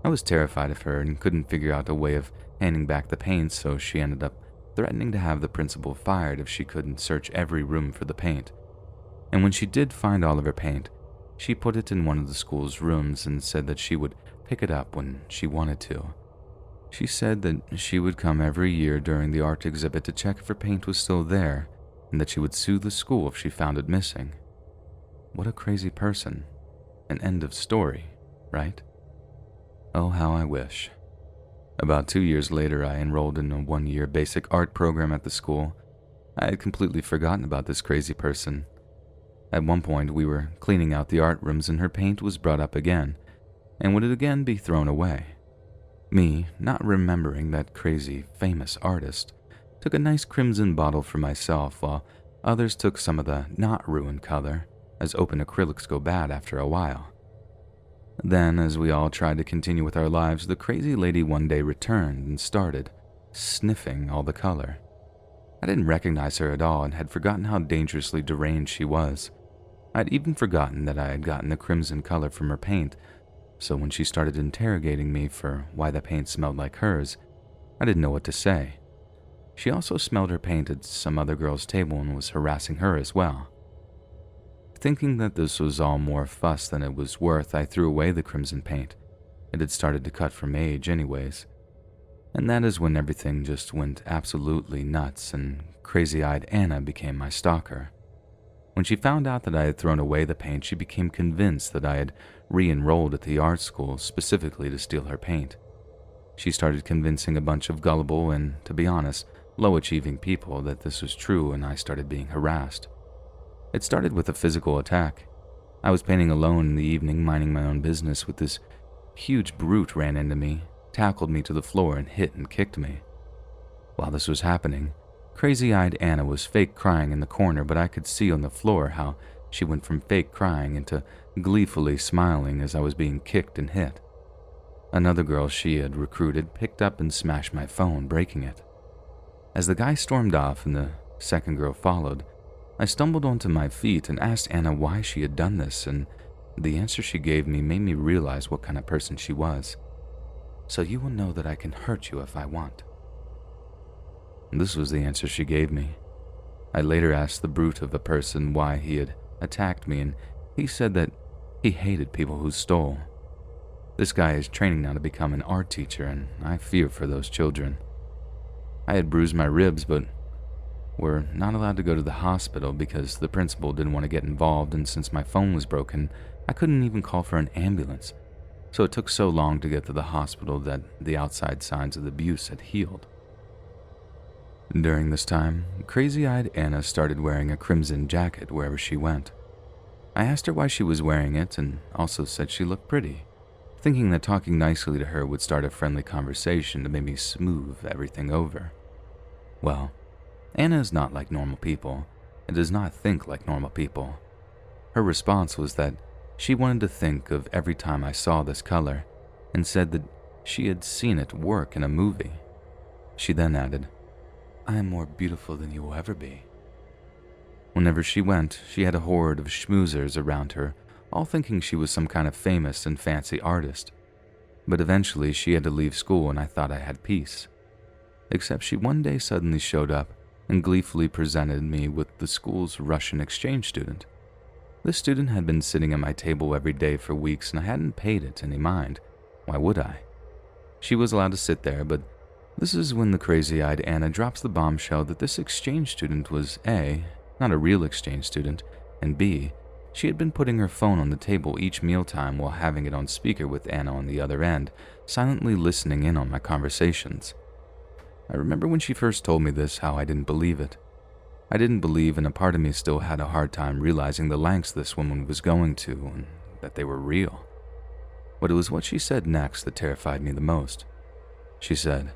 I was terrified of her and couldn't figure out a way of handing back the paint, so she ended up threatening to have the principal fired if she couldn't search every room for the paint. And when she did find all of her paint, She put it in one of the school's rooms and said that she would pick it up when she wanted to. She said that she would come every year during the art exhibit to check if her paint was still there, and that she would sue the school if she found it missing. What a crazy person. An end of story, right? Oh, how I wish. About 2 years later, I enrolled in a 1-year basic art program at the school. I had completely forgotten about this crazy person. At one point, we were cleaning out the art rooms and her paint was brought up again, and would again be thrown away. Me, not remembering that crazy, famous artist, took a nice crimson bottle for myself, while others took some of the not-ruined color, as open acrylics go bad after a while. Then, as we all tried to continue with our lives, the crazy lady one day returned and started sniffing all the color. I didn't recognize her at all and had forgotten how dangerously deranged she was. I'd even forgotten that I had gotten the crimson color from her paint, so when she started interrogating me for why the paint smelled like hers, I didn't know what to say. She also smelled her paint at some other girl's table and was harassing her as well. Thinking that this was all more fuss than it was worth, I threw away the crimson paint. It had started to cut from age anyways. And that is when everything just went absolutely nuts and crazy-eyed Anna became my stalker. When she found out that I had thrown away the paint, she became convinced that I had re-enrolled at the art school specifically to steal her paint. She started convincing a bunch of gullible and, to be honest, low-achieving people that this was true, and I started being harassed. It started with a physical attack. I was painting alone in the evening, minding my own business, when this huge brute ran into me, tackled me to the floor, and hit and kicked me. While this was happening, crazy-eyed Anna was fake crying in the corner, but I could see on the floor how she went from fake crying into gleefully smiling as I was being kicked and hit. Another girl she had recruited picked up and smashed my phone, breaking it. As the guy stormed off and the second girl followed, I stumbled onto my feet and asked Anna why she had done this, and the answer she gave me made me realize what kind of person she was. "So you will know that I can hurt you if I want." This was the answer she gave me. I later asked the brute of a person why he had attacked me, and he said that he hated people who stole. This guy is training now to become an art teacher, and I fear for those children. I had bruised my ribs, but were not allowed to go to the hospital because the principal didn't want to get involved, and since my phone was broken, I couldn't even call for an ambulance, so it took so long to get to the hospital that the outside signs of the abuse had healed. During this time, crazy-eyed Anna started wearing a crimson jacket wherever she went. I asked her why she was wearing it and also said she looked pretty, thinking that talking nicely to her would start a friendly conversation to maybe smooth everything over. Well, Anna is not like normal people and does not think like normal people. Her response was that she wanted to think of every time I saw this color and said that she had seen it work in a movie. She then added, "I am more beautiful than you will ever be." Whenever she went, she had a horde of schmoozers around her, all thinking she was some kind of famous and fancy artist. But eventually she had to leave school and I thought I had peace. Except she one day suddenly showed up and gleefully presented me with the school's Russian exchange student. This student had been sitting at my table every day for weeks and I hadn't paid it any mind. Why would I? She was allowed to sit there, but this is when the crazy-eyed Anna drops the bombshell that this exchange student was A, not a real exchange student, and B, she had been putting her phone on the table each mealtime while having it on speaker with Anna on the other end, silently listening in on my conversations. I remember when she first told me this, how I didn't believe it. I didn't believe, and a part of me still had a hard time realizing the lengths this woman was going to and that they were real. But it was what she said next that terrified me the most. She said,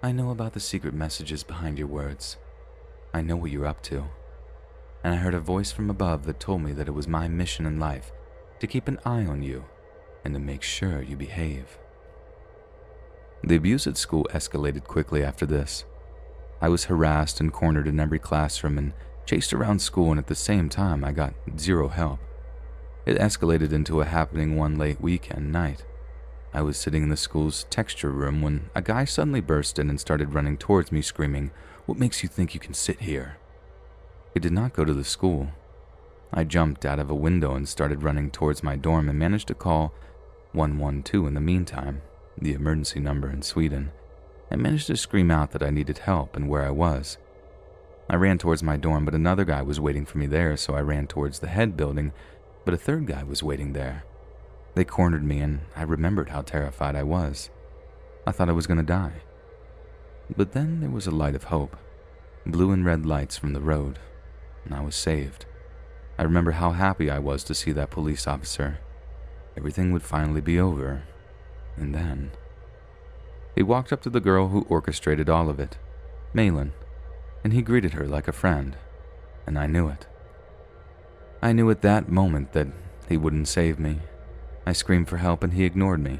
"I know about the secret messages behind your words. I know what you're up to. And I heard a voice from above that told me that it was my mission in life to keep an eye on you and to make sure you behave." The abuse at school escalated quickly after this. I was harassed and cornered in every classroom and chased around school, and at the same time I got zero help. It escalated into a happening one late weekend night. I was sitting in the school's texture room when a guy suddenly burst in and started running towards me screaming, "What makes you think you can sit here?" He did not go to the school. I jumped out of a window and started running towards my dorm and managed to call 112 in the meantime, the emergency number in Sweden, and managed to scream out that I needed help and where I was. I ran towards my dorm, but another guy was waiting for me there, so I ran towards the head building, but a third guy was waiting there. They cornered me, and I remembered how terrified I was. I thought I was going to die. But then there was a light of hope, blue and red lights from the road, and I was saved. I remember how happy I was to see that police officer. Everything would finally be over, and then... He walked up to the girl who orchestrated all of it, Malin, and he greeted her like a friend, and I knew it. I knew at that moment that he wouldn't save me. I screamed for help and he ignored me.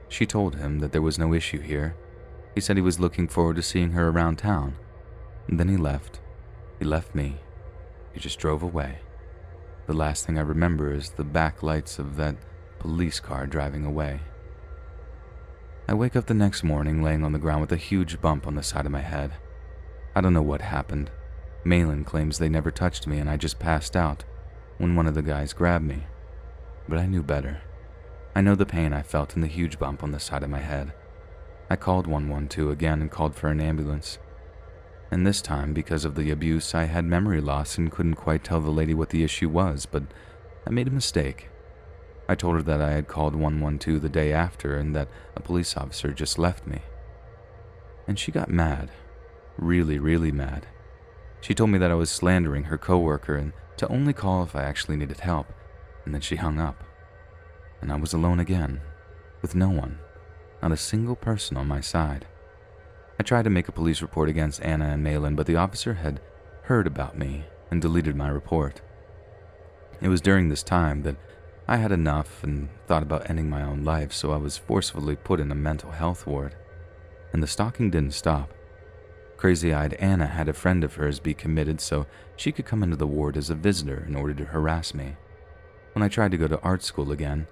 She told him that there was no issue here. He said he was looking forward to seeing her around town. And then he left. He left me. He just drove away. The last thing I remember is the backlights of that police car driving away. I wake up the next morning laying on the ground with a huge bump on the side of my head. I don't know what happened. Malin claims they never touched me and I just passed out when one of the guys grabbed me. But I knew better. I know the pain I felt in the huge bump on the side of my head. I called 112 again and called for an ambulance. And this time, because of the abuse, I had memory loss and couldn't quite tell the lady what the issue was, but I made a mistake. I told her that I had called 112 the day after and that a police officer just left me. And she got mad. Really, really mad. She told me that I was slandering her coworker and to only call if I actually needed help, and then she hung up. And I was alone again, with no one, not a single person on my side. I tried to make a police report against Anna and Malin, but the officer had heard about me and deleted my report. It was during this time that I had enough and thought about ending my own life, so I was forcefully put in a mental health ward. And the stalking didn't stop. Crazy-eyed Anna had a friend of hers be committed so she could come into the ward as a visitor in order to harass me. When I tried to go to art school again,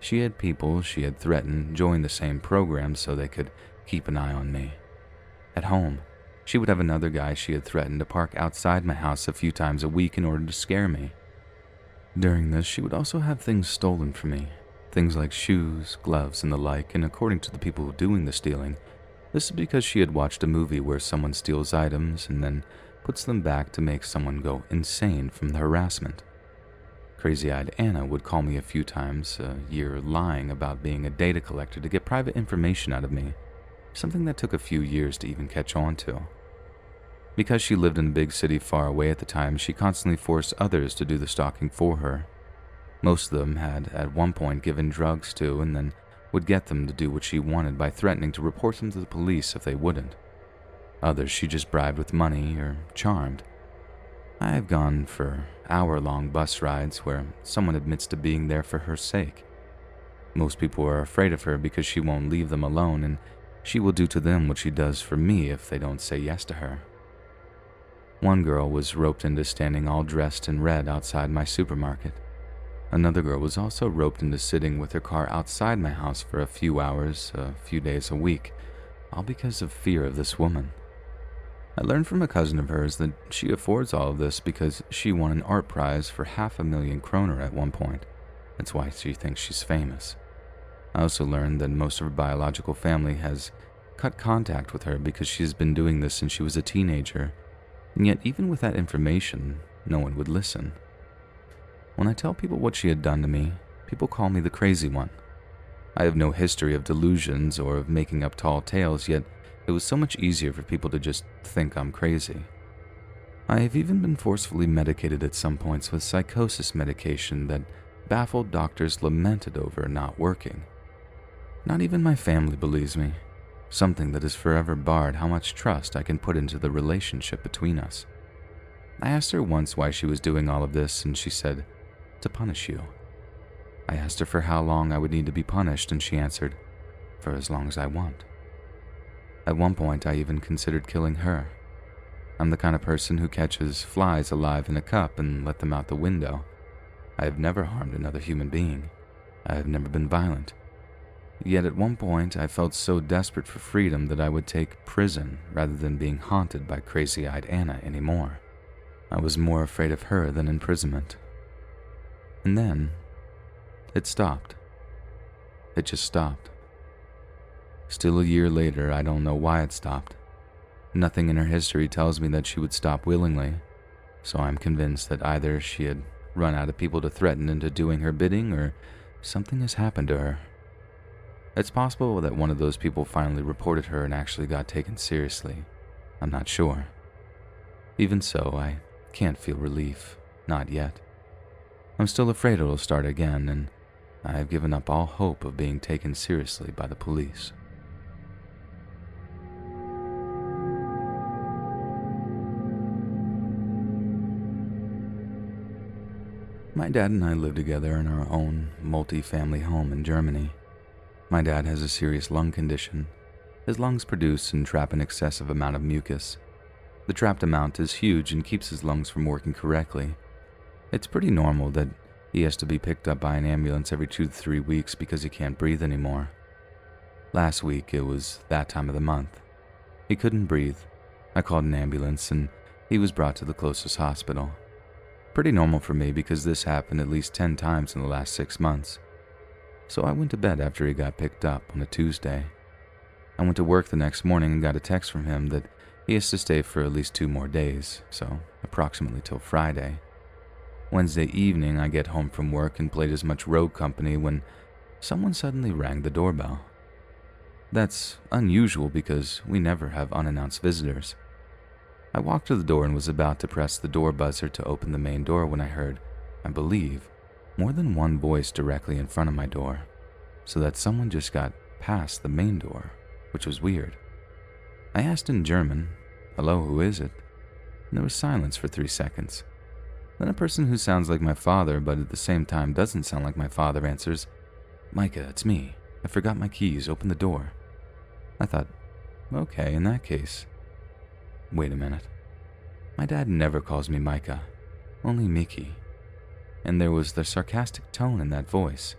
she had people she had threatened join the same program so they could keep an eye on me. At home, she would have another guy she had threatened to park outside my house a few times a week in order to scare me. During this, she would also have things stolen from me, things like shoes, gloves, and the like, and according to the people doing the stealing, this is because she had watched a movie where someone steals items and then puts them back to make someone go insane from the harassment. Crazy-eyed Anna would call me a few times a year lying about being a data collector to get private information out of me, something that took a few years to even catch on to. Because she lived in a big city far away at the time, she constantly forced others to do the stalking for her. Most of them had at one point given drugs to and then would get them to do what she wanted by threatening to report them to the police if they wouldn't. Others she just bribed with money or charmed. I have gone for hour-long bus rides where someone admits to being there for her sake. Most people are afraid of her because she won't leave them alone, and she will do to them what she does for me if they don't say yes to her. One girl was roped into standing all dressed in red outside my supermarket. Another girl was also roped into sitting with her car outside my house for a few hours, a few days a week, all because of fear of this woman. I learned from a cousin of hers that she affords all of this because she won an art prize for 500,000 kroner at one point. That's why she thinks she's famous. I also learned that most of her biological family has cut contact with her because she has been doing this since she was a teenager, and yet even with that information, no one would listen. When I tell people what she had done to me, people call me the crazy one. I have no history of delusions or of making up tall tales, yet it was so much easier for people to just think I'm crazy. I have even been forcefully medicated at some points with psychosis medication that baffled doctors lamented over not working. Not even my family believes me, something that has forever barred how much trust I can put into the relationship between us. I asked her once why she was doing all of this, and she said, "To punish you." I asked her for how long I would need to be punished, and she answered, "For as long as I want." At one point, I even considered killing her. I'm the kind of person who catches flies alive in a cup and let them out the window. I have never harmed another human being. I have never been violent. Yet at one point, I felt so desperate for freedom that I would take prison rather than being haunted by crazy-eyed Anna anymore. I was more afraid of her than imprisonment. And then, it stopped. It just stopped. Still a year later, I don't know why it stopped. Nothing in her history tells me that she would stop willingly, so I'm convinced that either she had run out of people to threaten into doing her bidding or something has happened to her. It's possible that one of those people finally reported her and actually got taken seriously. I'm not sure. Even so, I can't feel relief. Not yet. I'm still afraid it'll start again, and I've given up all hope of being taken seriously by the police. My dad and I live together in our own multi-family home in Germany. My dad has a serious lung condition. His lungs produce and trap an excessive amount of mucus. The trapped amount is huge and keeps his lungs from working correctly. It's pretty normal that he has to be picked up by an ambulance every 2 to 3 weeks because he can't breathe anymore. Last week, it was that time of the month. He couldn't breathe. I called an ambulance and he was brought to the closest hospital. Pretty normal for me because this happened at least 10 times in the last 6 months. So I went to bed after he got picked up on a Tuesday. I went to work the next morning and got a text from him that he has to stay for at least 2 more days, so approximately till Friday. Wednesday evening, I get home from work and played as much road company when someone suddenly rang the doorbell. That's unusual because we never have unannounced visitors. I walked to the door and was about to press the door buzzer to open the main door when I heard, I believe, more than one voice directly in front of my door, so that someone just got past the main door, which was weird. I asked in German, "Hello, who is it?" And there was silence for 3 seconds. Then a person who sounds like my father but at the same time doesn't sound like my father answers, "Micah, it's me. I forgot my keys. Open the door." I thought, okay, in that case. Wait a minute. My dad never calls me Micah, only Mickey. And there was the sarcastic tone in that voice.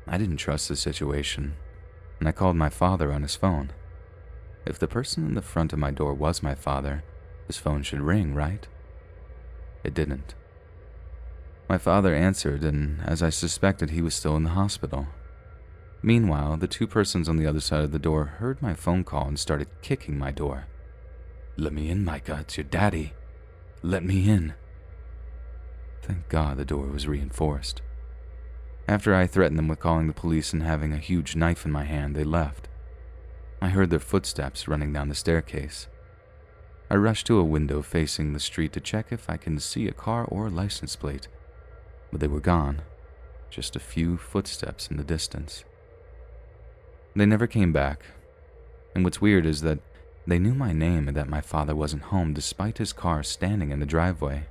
I didn't trust the situation, and I called my father on his phone. If the person in the front of my door was my father, his phone should ring, right? It didn't. My father answered, and as I suspected, he was still in the hospital. Meanwhile, the 2 persons on the other side of the door heard my phone call and started kicking my door. "Let me in, Micah, it's your daddy. Let me in." Thank God the door was reinforced. After I threatened them with calling the police and having a huge knife in my hand, they left. I heard their footsteps running down the staircase. I rushed to a window facing the street to check if I can see a car or a license plate, but they were gone, just a few footsteps in the distance. They never came back, and what's weird is that they knew my name and that my father wasn't home despite his car standing in the driveway.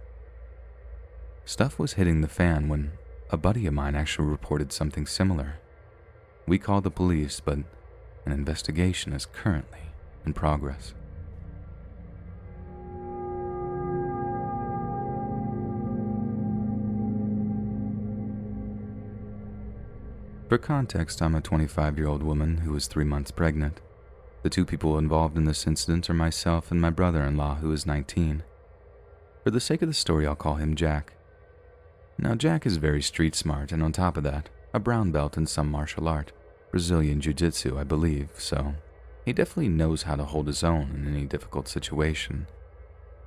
Stuff was hitting the fan when a buddy of mine actually reported something similar. We called the police, but an investigation is currently in progress. For context, I'm a 25-year-old woman who is 3 months pregnant. The 2 people involved in this incident are myself and my brother-in-law, who is 19. For the sake of the story, I'll call him Jack. Now, Jack is very street smart, and on top of that, a brown belt in some martial art, Brazilian Jiu-Jitsu, I believe, so he definitely knows how to hold his own in any difficult situation.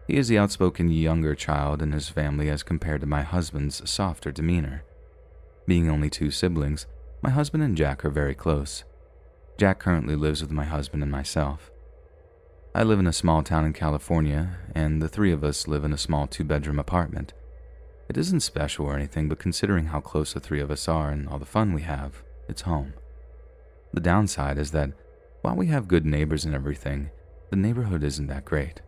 He is the outspoken younger child in his family as compared to my husband's softer demeanor. Being only 2 siblings, my husband and Jack are very close. Jack currently lives with my husband and myself. I live in a small town in California, and the 3 of us live in a small 2-bedroom apartment. It isn't special or anything, but considering how close the 3 of us are and all the fun we have, it's home. The downside is that while we have good neighbors and everything, the neighborhood isn't that great.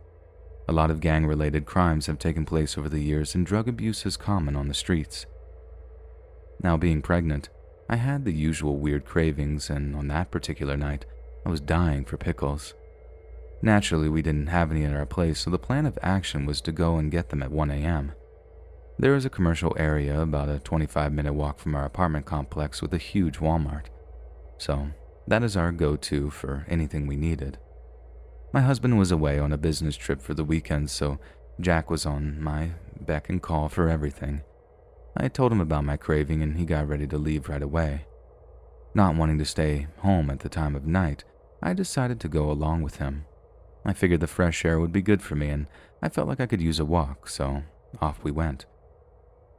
A lot of gang-related crimes have taken place over the years, and drug abuse is common on the streets. Now, being pregnant, I had the usual weird cravings, and on that particular night, I was dying for pickles. Naturally, we didn't have any at our place, so the plan of action was to go and get them at 1 a.m. There is a commercial area about a 25-minute walk from our apartment complex with a huge Walmart. So, that is our go-to for anything we needed. My husband was away on a business trip for the weekend, so Jack was on my beck and call for everything. I had told him about my craving and he got ready to leave right away. Not wanting to stay home at the time of night, I decided to go along with him. I figured the fresh air would be good for me and I felt like I could use a walk, so off we went.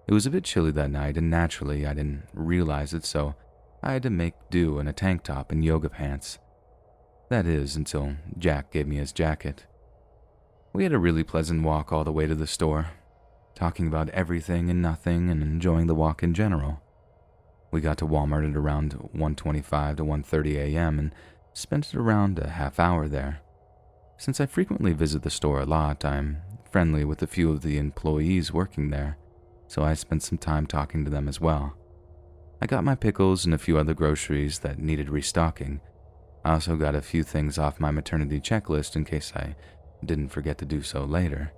It was a bit chilly that night and naturally I didn't realize it, so I had to make do in a tank top and yoga pants. That is, until Jack gave me his jacket. We had a really pleasant walk all the way to the store, talking about everything and nothing and enjoying the walk in general. We got to Walmart at around 1:25 to 1:30 a.m. and spent around a half hour there. Since I frequently visit the store a lot, I'm friendly with a few of the employees working there, so I spent some time talking to them as well. I got my pickles and a few other groceries that needed restocking. I also got a few things off my maternity checklist in case I didn't forget to do so later.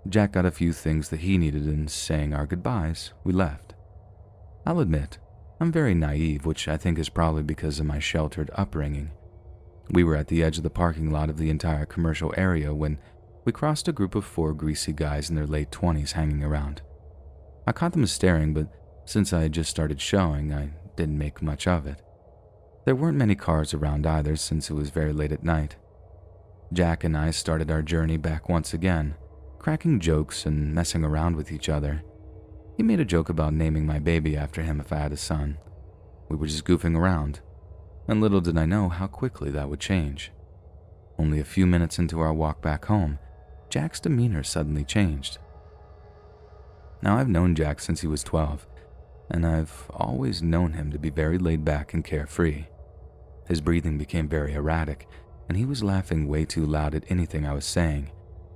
Jack got a few things that he needed, and saying our goodbyes, we left. I'll admit, I'm very naive, which I think is probably because of my sheltered upbringing. We were at the edge of the parking lot of the entire commercial area when we crossed a group of 4 greasy guys in their late 20s hanging around. I caught them staring, but since I had just started showing, I didn't make much of it. There weren't many cars around either since it was very late at night. Jack and I started our journey back once again, cracking jokes and messing around with each other. He made a joke about naming my baby after him if I had a son. We were just goofing around, and little did I know how quickly that would change. Only a few minutes into our walk back home, Jack's demeanor suddenly changed. Now, I've known Jack since he was 12, and I've always known him to be very laid back and carefree. His breathing became very erratic, and he was laughing way too loud at anything I was saying,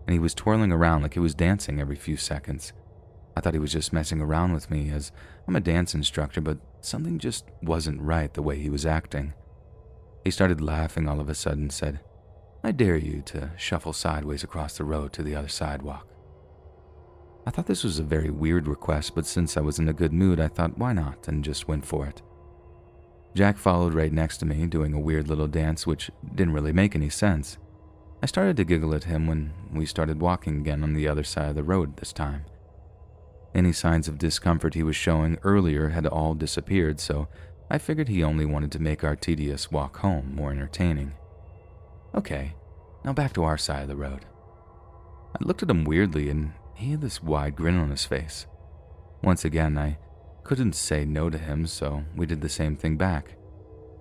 and he was twirling around like he was dancing every few seconds. I thought he was just messing around with me, as I'm a dance instructor, but something just wasn't right the way he was acting. He started laughing all of a sudden and said, "I dare you to shuffle sideways across the road to the other sidewalk." I thought this was a very weird request, but since I was in a good mood, I thought why not, and just went for it. Jack followed right next to me, doing a weird little dance which didn't really make any sense. I started to giggle at him when we started walking again on the other side of the road this time. Any signs of discomfort he was showing earlier had all disappeared, so I figured he only wanted to make our tedious walk home more entertaining. Okay, now back to our side of the road. I looked at him weirdly, and he had this wide grin on his face. Once again, I couldn't say no to him, so we did the same thing back.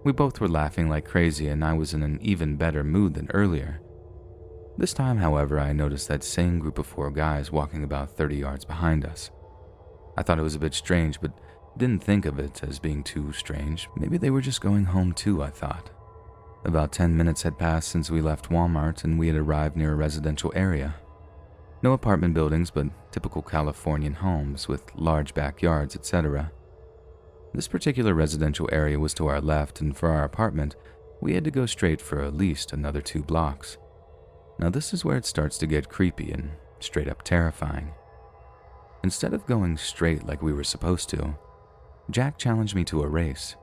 We both were laughing like crazy, and I was in an even better mood than earlier. This time, however, I noticed that same group of 4 guys walking about 30 yards behind us. I thought it was a bit strange, but didn't think of it as being too strange. Maybe they were just going home too, I thought. About 10 minutes had passed since we left Walmart, and we had arrived near a residential area. No apartment buildings, but typical Californian homes with large backyards, etc. This particular residential area was to our left, and for our apartment, we had to go straight for at least another 2 blocks. Now this is where it starts to get creepy and straight up terrifying. Instead of going straight like we were supposed to, Jack challenged me to a race.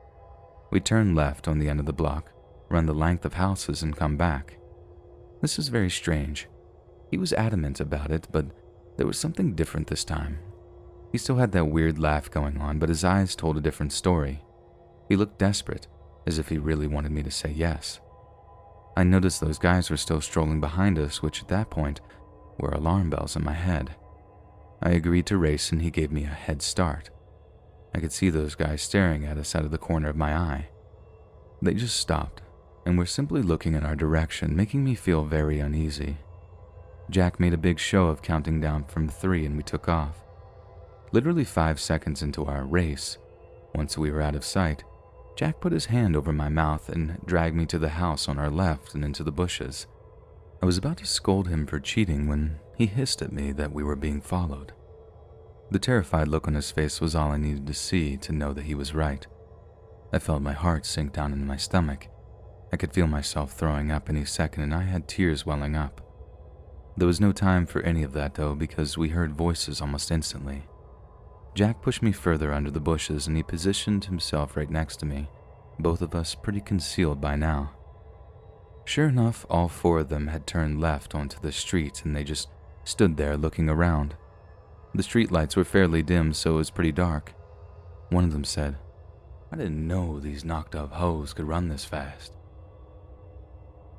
We turned left on the end of the block, run the length of houses, and come back. This is very strange. He was adamant about it, but there was something different this time. He still had that weird laugh going on, but his eyes told a different story. He looked desperate, as if he really wanted me to say yes. I noticed those guys were still strolling behind us, which at that point were alarm bells in my head. I agreed to race, and he gave me a head start. I could see those guys staring at us out of the corner of my eye. They just stopped, and were simply looking in our direction, making me feel very uneasy. Jack made a big show of counting down from 3, and we took off. Literally 5 seconds into our race, once we were out of sight, Jack put his hand over my mouth and dragged me to the house on our left and into the bushes. I was about to scold him for cheating when he hissed at me that we were being followed. The terrified look on his face was all I needed to see to know that he was right. I felt my heart sink down into my stomach. I could feel myself throwing up any second, and I had tears welling up. There was no time for any of that though, because we heard voices almost instantly. Jack pushed me further under the bushes, and he positioned himself right next to me, both of us pretty concealed by now. Sure enough, all 4 of them had turned left onto the street, and they just stood there looking around. The streetlights were fairly dim, so it was pretty dark. One of them said, "I didn't know these knocked-up hoes could run this fast."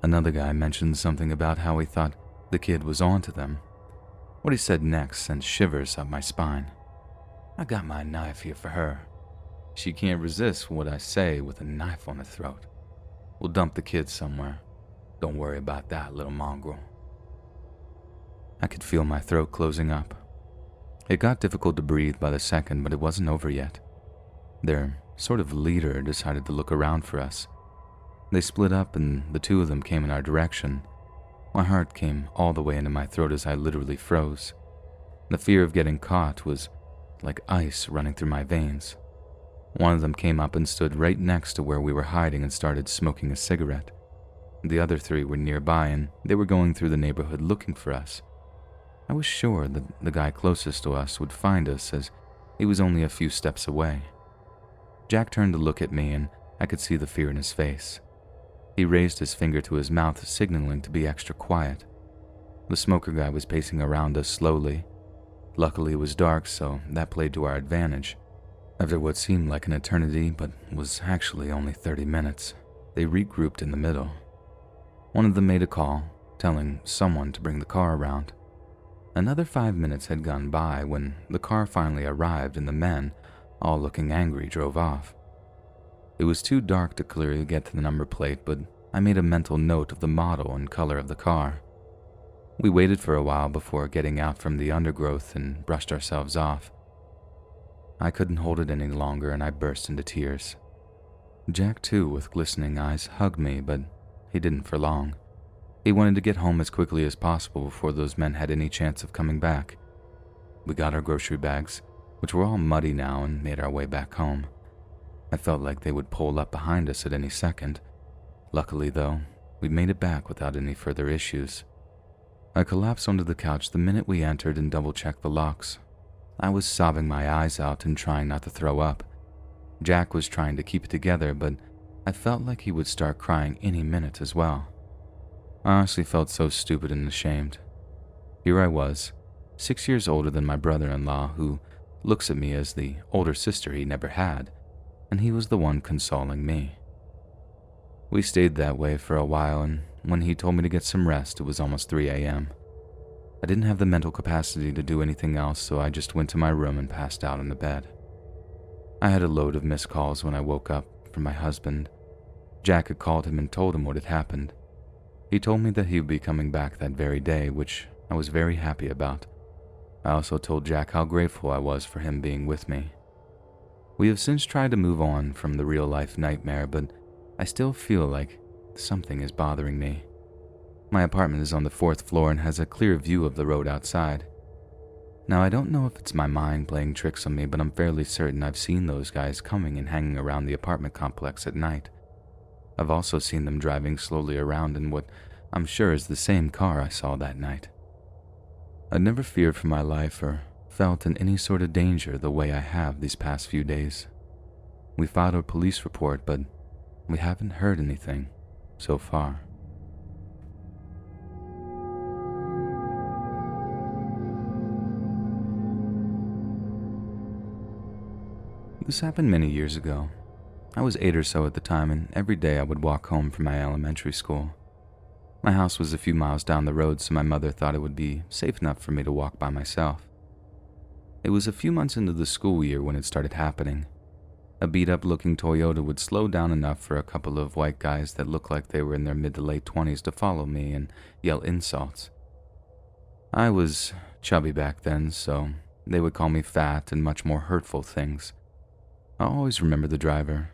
Another guy mentioned something about how he thought the kid was onto them. What he said next sent shivers up my spine. "I got my knife here for her. She can't resist what I say with a knife on her throat. We'll dump the kid somewhere. Don't worry about that, little mongrel." I could feel my throat closing up. It got difficult to breathe by the second, but it wasn't over yet. Their sort of leader decided to look around for us. They split up and the two of them came in our direction. My heart came all the way into my throat as I literally froze. The fear of getting caught was like ice running through my veins. One of them came up and stood right next to where we were hiding and started smoking a cigarette. The other three were nearby and they were going through the neighborhood looking for us. I was sure that the guy closest to us would find us as he was only a few steps away. Jack turned to look at me and I could see the fear in his face. He raised his finger to his mouth, signaling to be extra quiet. The smoker guy was pacing around us slowly. Luckily it was dark, so that played to our advantage. After what seemed like an eternity, but was actually only 30 minutes, they regrouped in the middle. One of them made a call, telling someone to bring the car around. Another 5 minutes had gone by when the car finally arrived and the men, all looking angry, drove off. It was too dark to clearly get to the number plate, but I made a mental note of the model and color of the car. We waited for a while before getting out from the undergrowth and brushed ourselves off. I couldn't hold it any longer and I burst into tears. Jack, too, with glistening eyes, hugged me, but he didn't for long. He wanted to get home as quickly as possible before those men had any chance of coming back. We got our grocery bags, which were all muddy now, and made our way back home. I felt like they would pull up behind us at any second. Luckily, though, we made it back without any further issues. I collapsed onto the couch the minute we entered and double-checked the locks. I was sobbing my eyes out and trying not to throw up. Jack was trying to keep it together, but I felt like he would start crying any minute as well. I honestly felt so stupid and ashamed. Here I was, 6 years older than my brother-in-law, who looks at me as the older sister he never had, and he was the one consoling me. We stayed that way for a while, and when he told me to get some rest, it was almost 3 a.m. I didn't have the mental capacity to do anything else, so I just went to my room and passed out in the bed. I had a load of missed calls when I woke up from my husband. Jack had called him and told him what had happened. He told me that he would be coming back that very day, which I was very happy about. I also told Jack how grateful I was for him being with me. We have since tried to move on from the real-life nightmare, but I still feel like something is bothering me. My apartment is on the 4th floor and has a clear view of the road outside. Now, I don't know if it's my mind playing tricks on me, but I'm fairly certain I've seen those guys coming and hanging around the apartment complex at night. I've also seen them driving slowly around in what I'm sure is the same car I saw that night. I never feared for my life or felt in any sort of danger the way I have these past few days. We filed a police report, but we haven't heard anything so far. This happened many years ago. I was 8 or so at the time, and every day I would walk home from my elementary school. My house was a few miles down the road, so my mother thought it would be safe enough for me to walk by myself. It was a few months into the school year when it started happening. A beat-up-looking Toyota would slow down enough for a couple of white guys that looked like they were in their mid to late 20s to follow me and yell insults. I was chubby back then, so they would call me fat and much more hurtful things. I always remember the driver.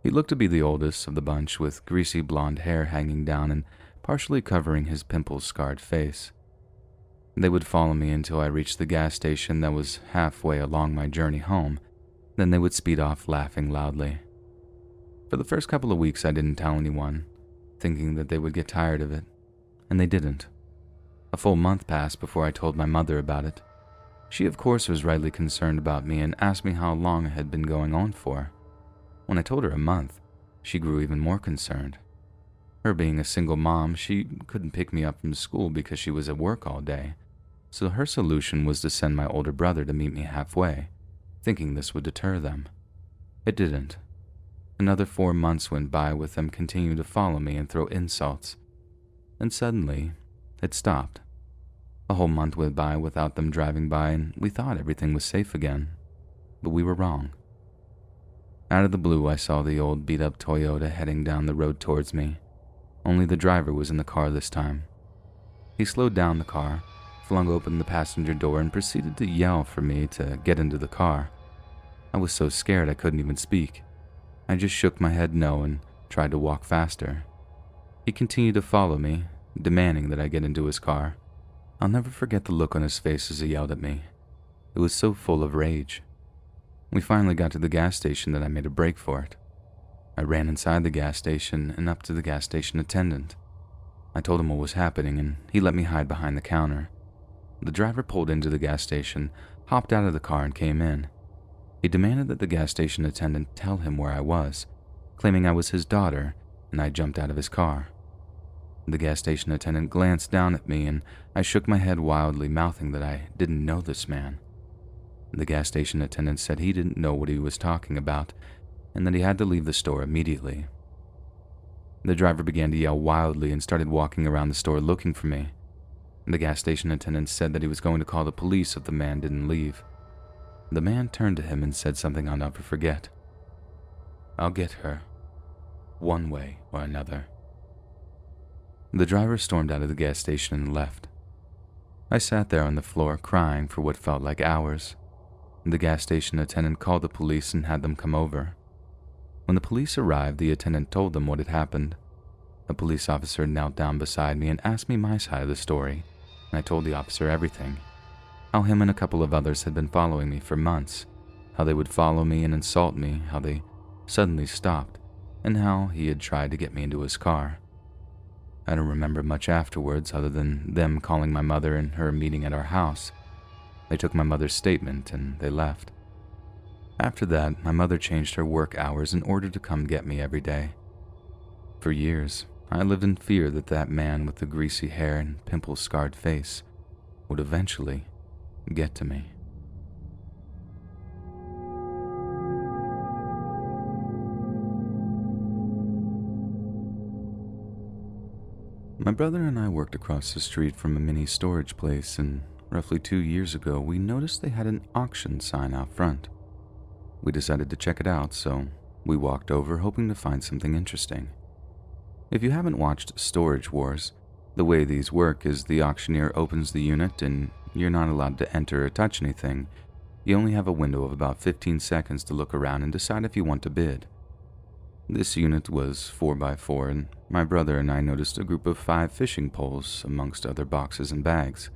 He looked to be the oldest of the bunch, with greasy blonde hair hanging down and partially covering his pimple-scarred face. They would follow me until I reached the gas station that was halfway along my journey home. Then they would speed off laughing loudly. For the first couple of weeks I didn't tell anyone, thinking that they would get tired of it, and they didn't. A full month passed before I told my mother about it. She, of course, was rightly concerned about me and asked me how long it had been going on for. When I told her a month, she grew even more concerned. Her being a single mom, she couldn't pick me up from school because she was at work all day. so her solution was to send my older brother to meet me halfway, thinking this would deter them. It didn't. Another 4 months went by with them continuing to follow me and throw insults. And suddenly, it stopped. A whole month went by without them driving by, and we thought everything was safe again. But we were wrong. Out of the blue, I saw the old beat-up Toyota heading down the road towards me. Only the driver was in the car this time. He slowed down the car, flung open the passenger door, and proceeded to yell for me to get into the car. I was so scared I couldn't even speak. I just shook my head no and tried to walk faster. He continued to follow me, demanding that I get into his car. I'll never forget the look on his face as he yelled at me. It was so full of rage. We finally got to the gas station that I made a break for it. I ran inside the gas station and up to the gas station attendant. I told him what was happening and he let me hide behind the counter. The driver pulled into the gas station, hopped out of the car and came in. He demanded that the gas station attendant tell him where I was, claiming I was his daughter, and I jumped out of his car. The gas station attendant glanced down at me and I shook my head wildly, mouthing that I didn't know this man. The gas station attendant said he didn't know what he was talking about and that he had to leave the store immediately. The driver began to yell wildly and started walking around the store looking for me. The gas station attendant said that he was going to call the police if the man didn't leave. The man turned to him and said something I'll never forget. "I'll get her, one way or another." The driver stormed out of the gas station and left. I sat there on the floor crying for what felt like hours. The gas station attendant called the police and had them come over. When the police arrived, the attendant told them what had happened. A police officer knelt down beside me and asked me my side of the story, and I told the officer everything. How him and a couple of others had been following me for months, how they would follow me and insult me, how they suddenly stopped, and how he had tried to get me into his car. I don't remember much afterwards other than them calling my mother and her meeting at our house. They took my mother's statement and they left. After that, my mother changed her work hours in order to come get me every day. For years, I lived in fear that that man with the greasy hair and pimple-scarred face would eventually get to me. My brother and I worked across the street from a mini storage place, and roughly 2 years ago, we noticed they had an auction sign out front. We decided to check it out, so we walked over hoping to find something interesting. If you haven't watched Storage Wars, the way these work is the auctioneer opens the unit and you're not allowed to enter or touch anything. You only have a window of about 15 seconds to look around and decide if you want to bid. This unit was 4x4, and my brother and I noticed a group of 5 fishing poles amongst other boxes and bags.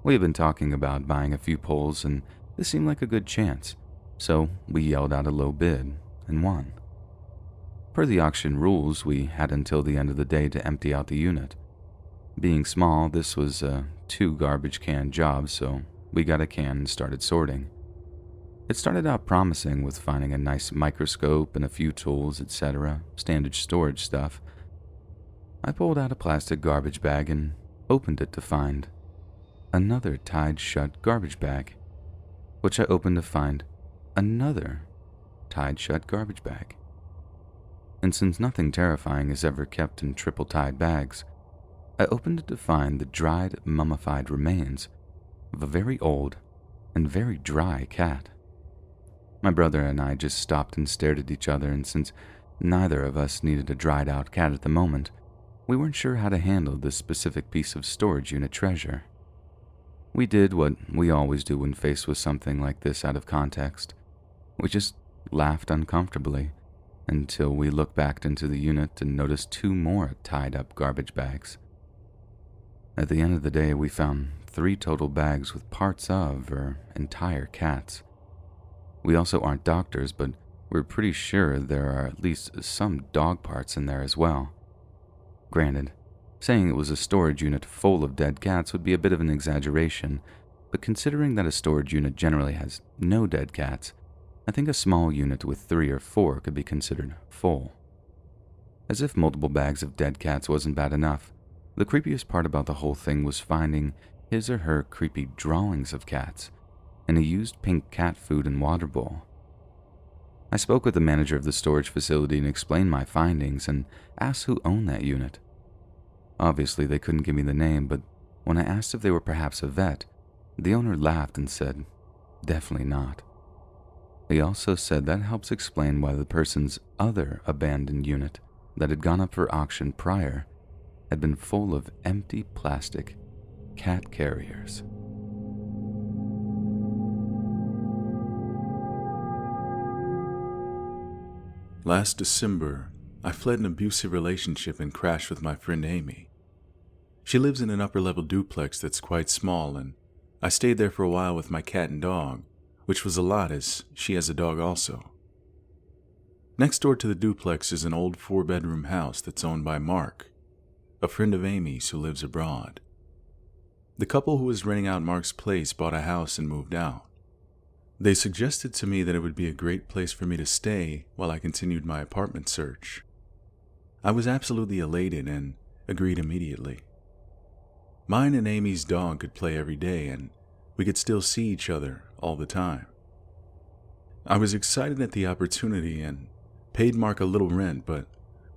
We had been talking about buying a few poles, and this seemed like a good chance, so we yelled out a low bid and won. Per the auction rules, we had until the end of the day to empty out the unit. Being small, this was a 2 garbage can job, so we got a can and started sorting. It started out promising with finding a nice microscope and a few tools, etc., standard storage stuff. I pulled out a plastic garbage bag and opened it to find another tied shut garbage bag, which I opened to find another tied shut garbage bag. And since nothing terrifying is ever kept in triple tied bags, I opened it to find the dried, mummified remains of a very old and very dry cat. My brother and I just stopped and stared at each other, and since neither of us needed a dried out cat at the moment, we weren't sure how to handle this specific piece of storage unit treasure. We did what we always do when faced with something like this out of context. We just laughed uncomfortably until we looked back into the unit and noticed 2 more tied up garbage bags. At the end of the day, we found 3 total bags with parts of or entire cats. We also aren't doctors, but we're pretty sure there are at least some dog parts in there as well. Granted, saying it was a storage unit full of dead cats would be a bit of an exaggeration, but considering that a storage unit generally has no dead cats, I think a small unit with 3 or 4 could be considered full. As if multiple bags of dead cats wasn't bad enough, the creepiest part about the whole thing was finding his or her creepy drawings of cats, and a used pink cat food and water bowl. I spoke with the manager of the storage facility and explained my findings and asked who owned that unit. Obviously, they couldn't give me the name, but when I asked if they were perhaps a vet, the owner laughed and said, "Definitely not." He also said that helps explain why the person's other abandoned unit that had gone up for auction prior had been full of empty plastic cat carriers. Last December, I fled an abusive relationship and crashed with my friend Amy. She lives in an upper-level duplex that's quite small, and I stayed there for a while with my cat and dog, which was a lot as she has a dog also. Next door to the duplex is an old 4-bedroom house that's owned by Mark, a friend of Amy's who lives abroad. The couple who was renting out Mark's place bought a house and moved out. They suggested to me that it would be a great place for me to stay while I continued my apartment search. I was absolutely elated and agreed immediately. Mine and Amy's dog could play every day, and we could still see each other all the time. I was excited at the opportunity and paid Mark a little rent, but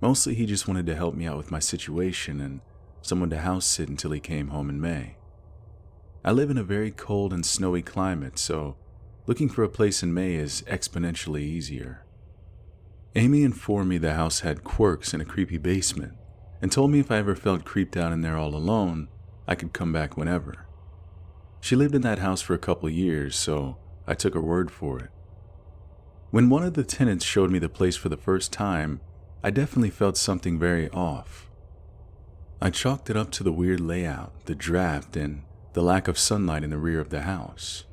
mostly he just wanted to help me out with my situation and someone to house sit until he came home in May. I live in a very cold and snowy climate, so looking for a place in May is exponentially easier. Amy informed me the house had quirks and a creepy basement, and told me if I ever felt creeped out in there all alone, I could come back whenever. She lived in that house for a couple years, so I took her word for it. When one of the tenants showed me the place for the first time, I definitely felt something very off. I chalked it up to the weird layout, the draft, and the lack of sunlight in the rear of the house.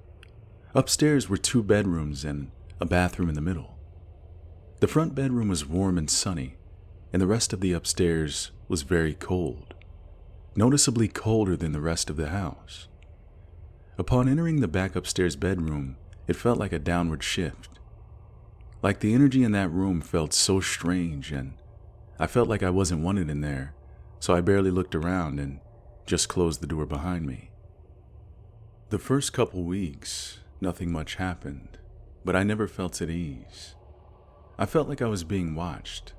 Upstairs were 2 bedrooms and a bathroom in the middle. The front bedroom was warm and sunny, and the rest of the upstairs was very cold, noticeably colder than the rest of the house. Upon entering the back upstairs bedroom, it felt like a downward shift. Like the energy in that room felt so strange, and I felt like I wasn't wanted in there, so I barely looked around and just closed the door behind me. The first couple weeks, nothing much happened, but I never felt at ease. I felt like I was being watched.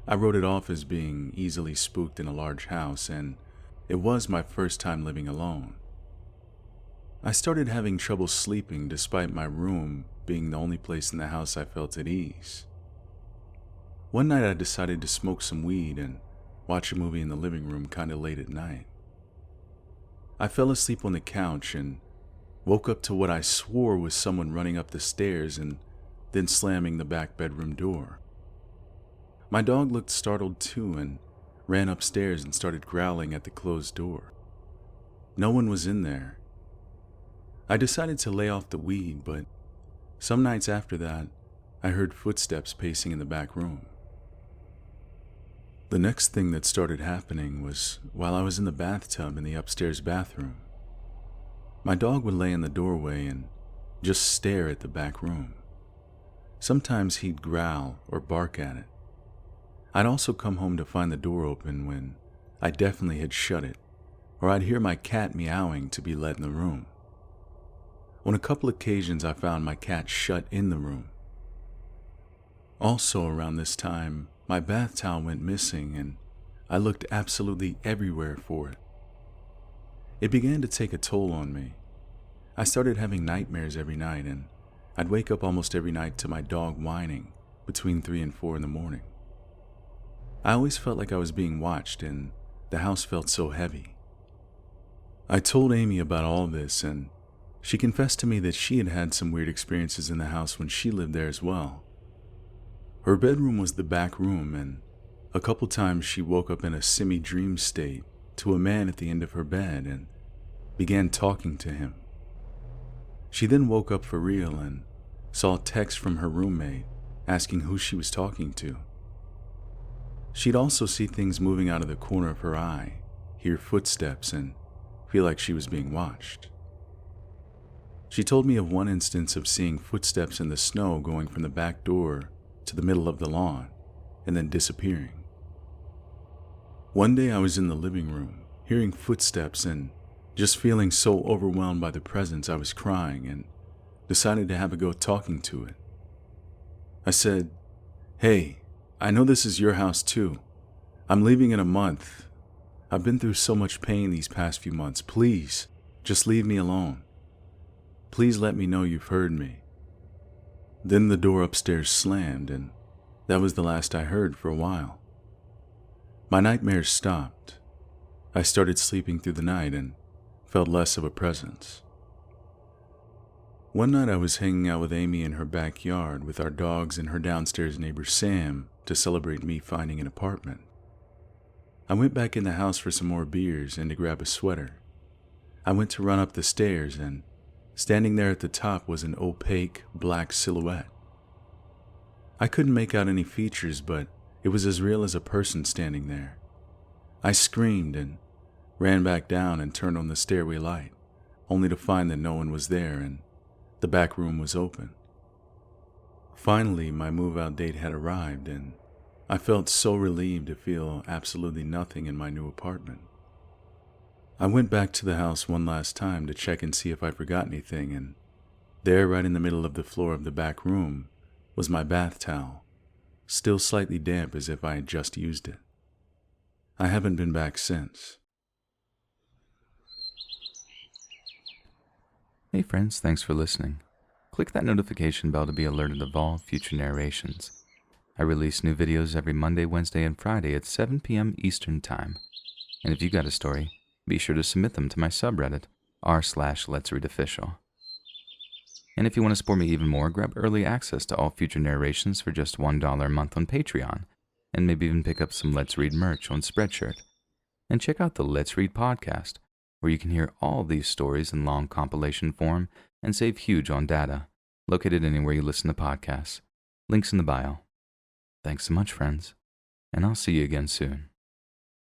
I wrote it off as being easily spooked in a large house, and it was my first time living alone. I started having trouble sleeping despite my room being the only place in the house I felt at ease. One night I decided to smoke some weed and watch a movie in the living room kind of late at night. I fell asleep on the couch and woke up to what I swore was someone running up the stairs and then slamming the back bedroom door. My dog looked startled too and ran upstairs and started growling at the closed door. No one was in there. I decided to lay off the weed, but some nights after that, I heard footsteps pacing in the back room. The next thing that started happening was while I was in the bathtub in the upstairs bathroom. My dog would lay in the doorway and just stare at the back room. Sometimes he'd growl or bark at it. I'd also come home to find the door open when I definitely had shut it, or I'd hear my cat meowing to be let in the room. On a couple occasions, I found my cat shut in the room. Also around this time, my bath towel went missing and I looked absolutely everywhere for it. It began to take a toll on me. I started having nightmares every night, and I'd wake up almost every night to my dog whining between 3 and 4 in the morning. I always felt like I was being watched, and the house felt so heavy. I told Amy about all this, and she confessed to me that she had had some weird experiences in the house when she lived there as well. Her bedroom was the back room, and a couple times she woke up in a semi-dream state to a man at the end of her bed and began talking to him. She then woke up for real and saw a text from her roommate asking who she was talking to. She'd also see things moving out of the corner of her eye, hear footsteps, and feel like she was being watched. She told me of one instance of seeing footsteps in the snow going from the back door to the middle of the lawn and then disappearing. One day I was in the living room, hearing footsteps and Just feeling so overwhelmed by the presence, I was crying and decided to have a go talking to it. I said, "Hey, I know this is your house too. I'm leaving in a month. I've been through so much pain these past few months. Please, just leave me alone. Please let me know you've heard me." Then the door upstairs slammed, and that was the last I heard for a while. My nightmares stopped. I started sleeping through the night and felt less of a presence. One night I was hanging out with Amy in her backyard with our dogs and her downstairs neighbor Sam to celebrate me finding an apartment. I went back in the house for some more beers and to grab a sweater. I went to run up the stairs, and standing there at the top was an opaque black silhouette. I couldn't make out any features, but it was as real as a person standing there. I screamed and ran back down and turned on the stairway light, only to find that no one was there and the back room was open. Finally, my move-out date had arrived, and I felt so relieved to feel absolutely nothing in my new apartment. I went back to the house one last time to check and see if I forgot anything, and there, right in the middle of the floor of the back room, was my bath towel, still slightly damp as if I had just used it. I haven't been back since. Hey friends, thanks for listening. Click that notification bell to be alerted of all future narrations. I release new videos every Monday, Wednesday, and Friday at 7 p.m. Eastern Time. And if you got a story, be sure to submit them to my subreddit, r/LetsReadOfficial. And if you want to support me even more, grab early access to all future narrations for just $1 a month on Patreon, and maybe even pick up some Let's Read merch on Spreadshirt. And check out the Let's Read podcast, where you can hear all these stories in long compilation form and save huge on data, located anywhere you listen to podcasts. Links in the bio. Thanks so much, friends, and I'll see you again soon.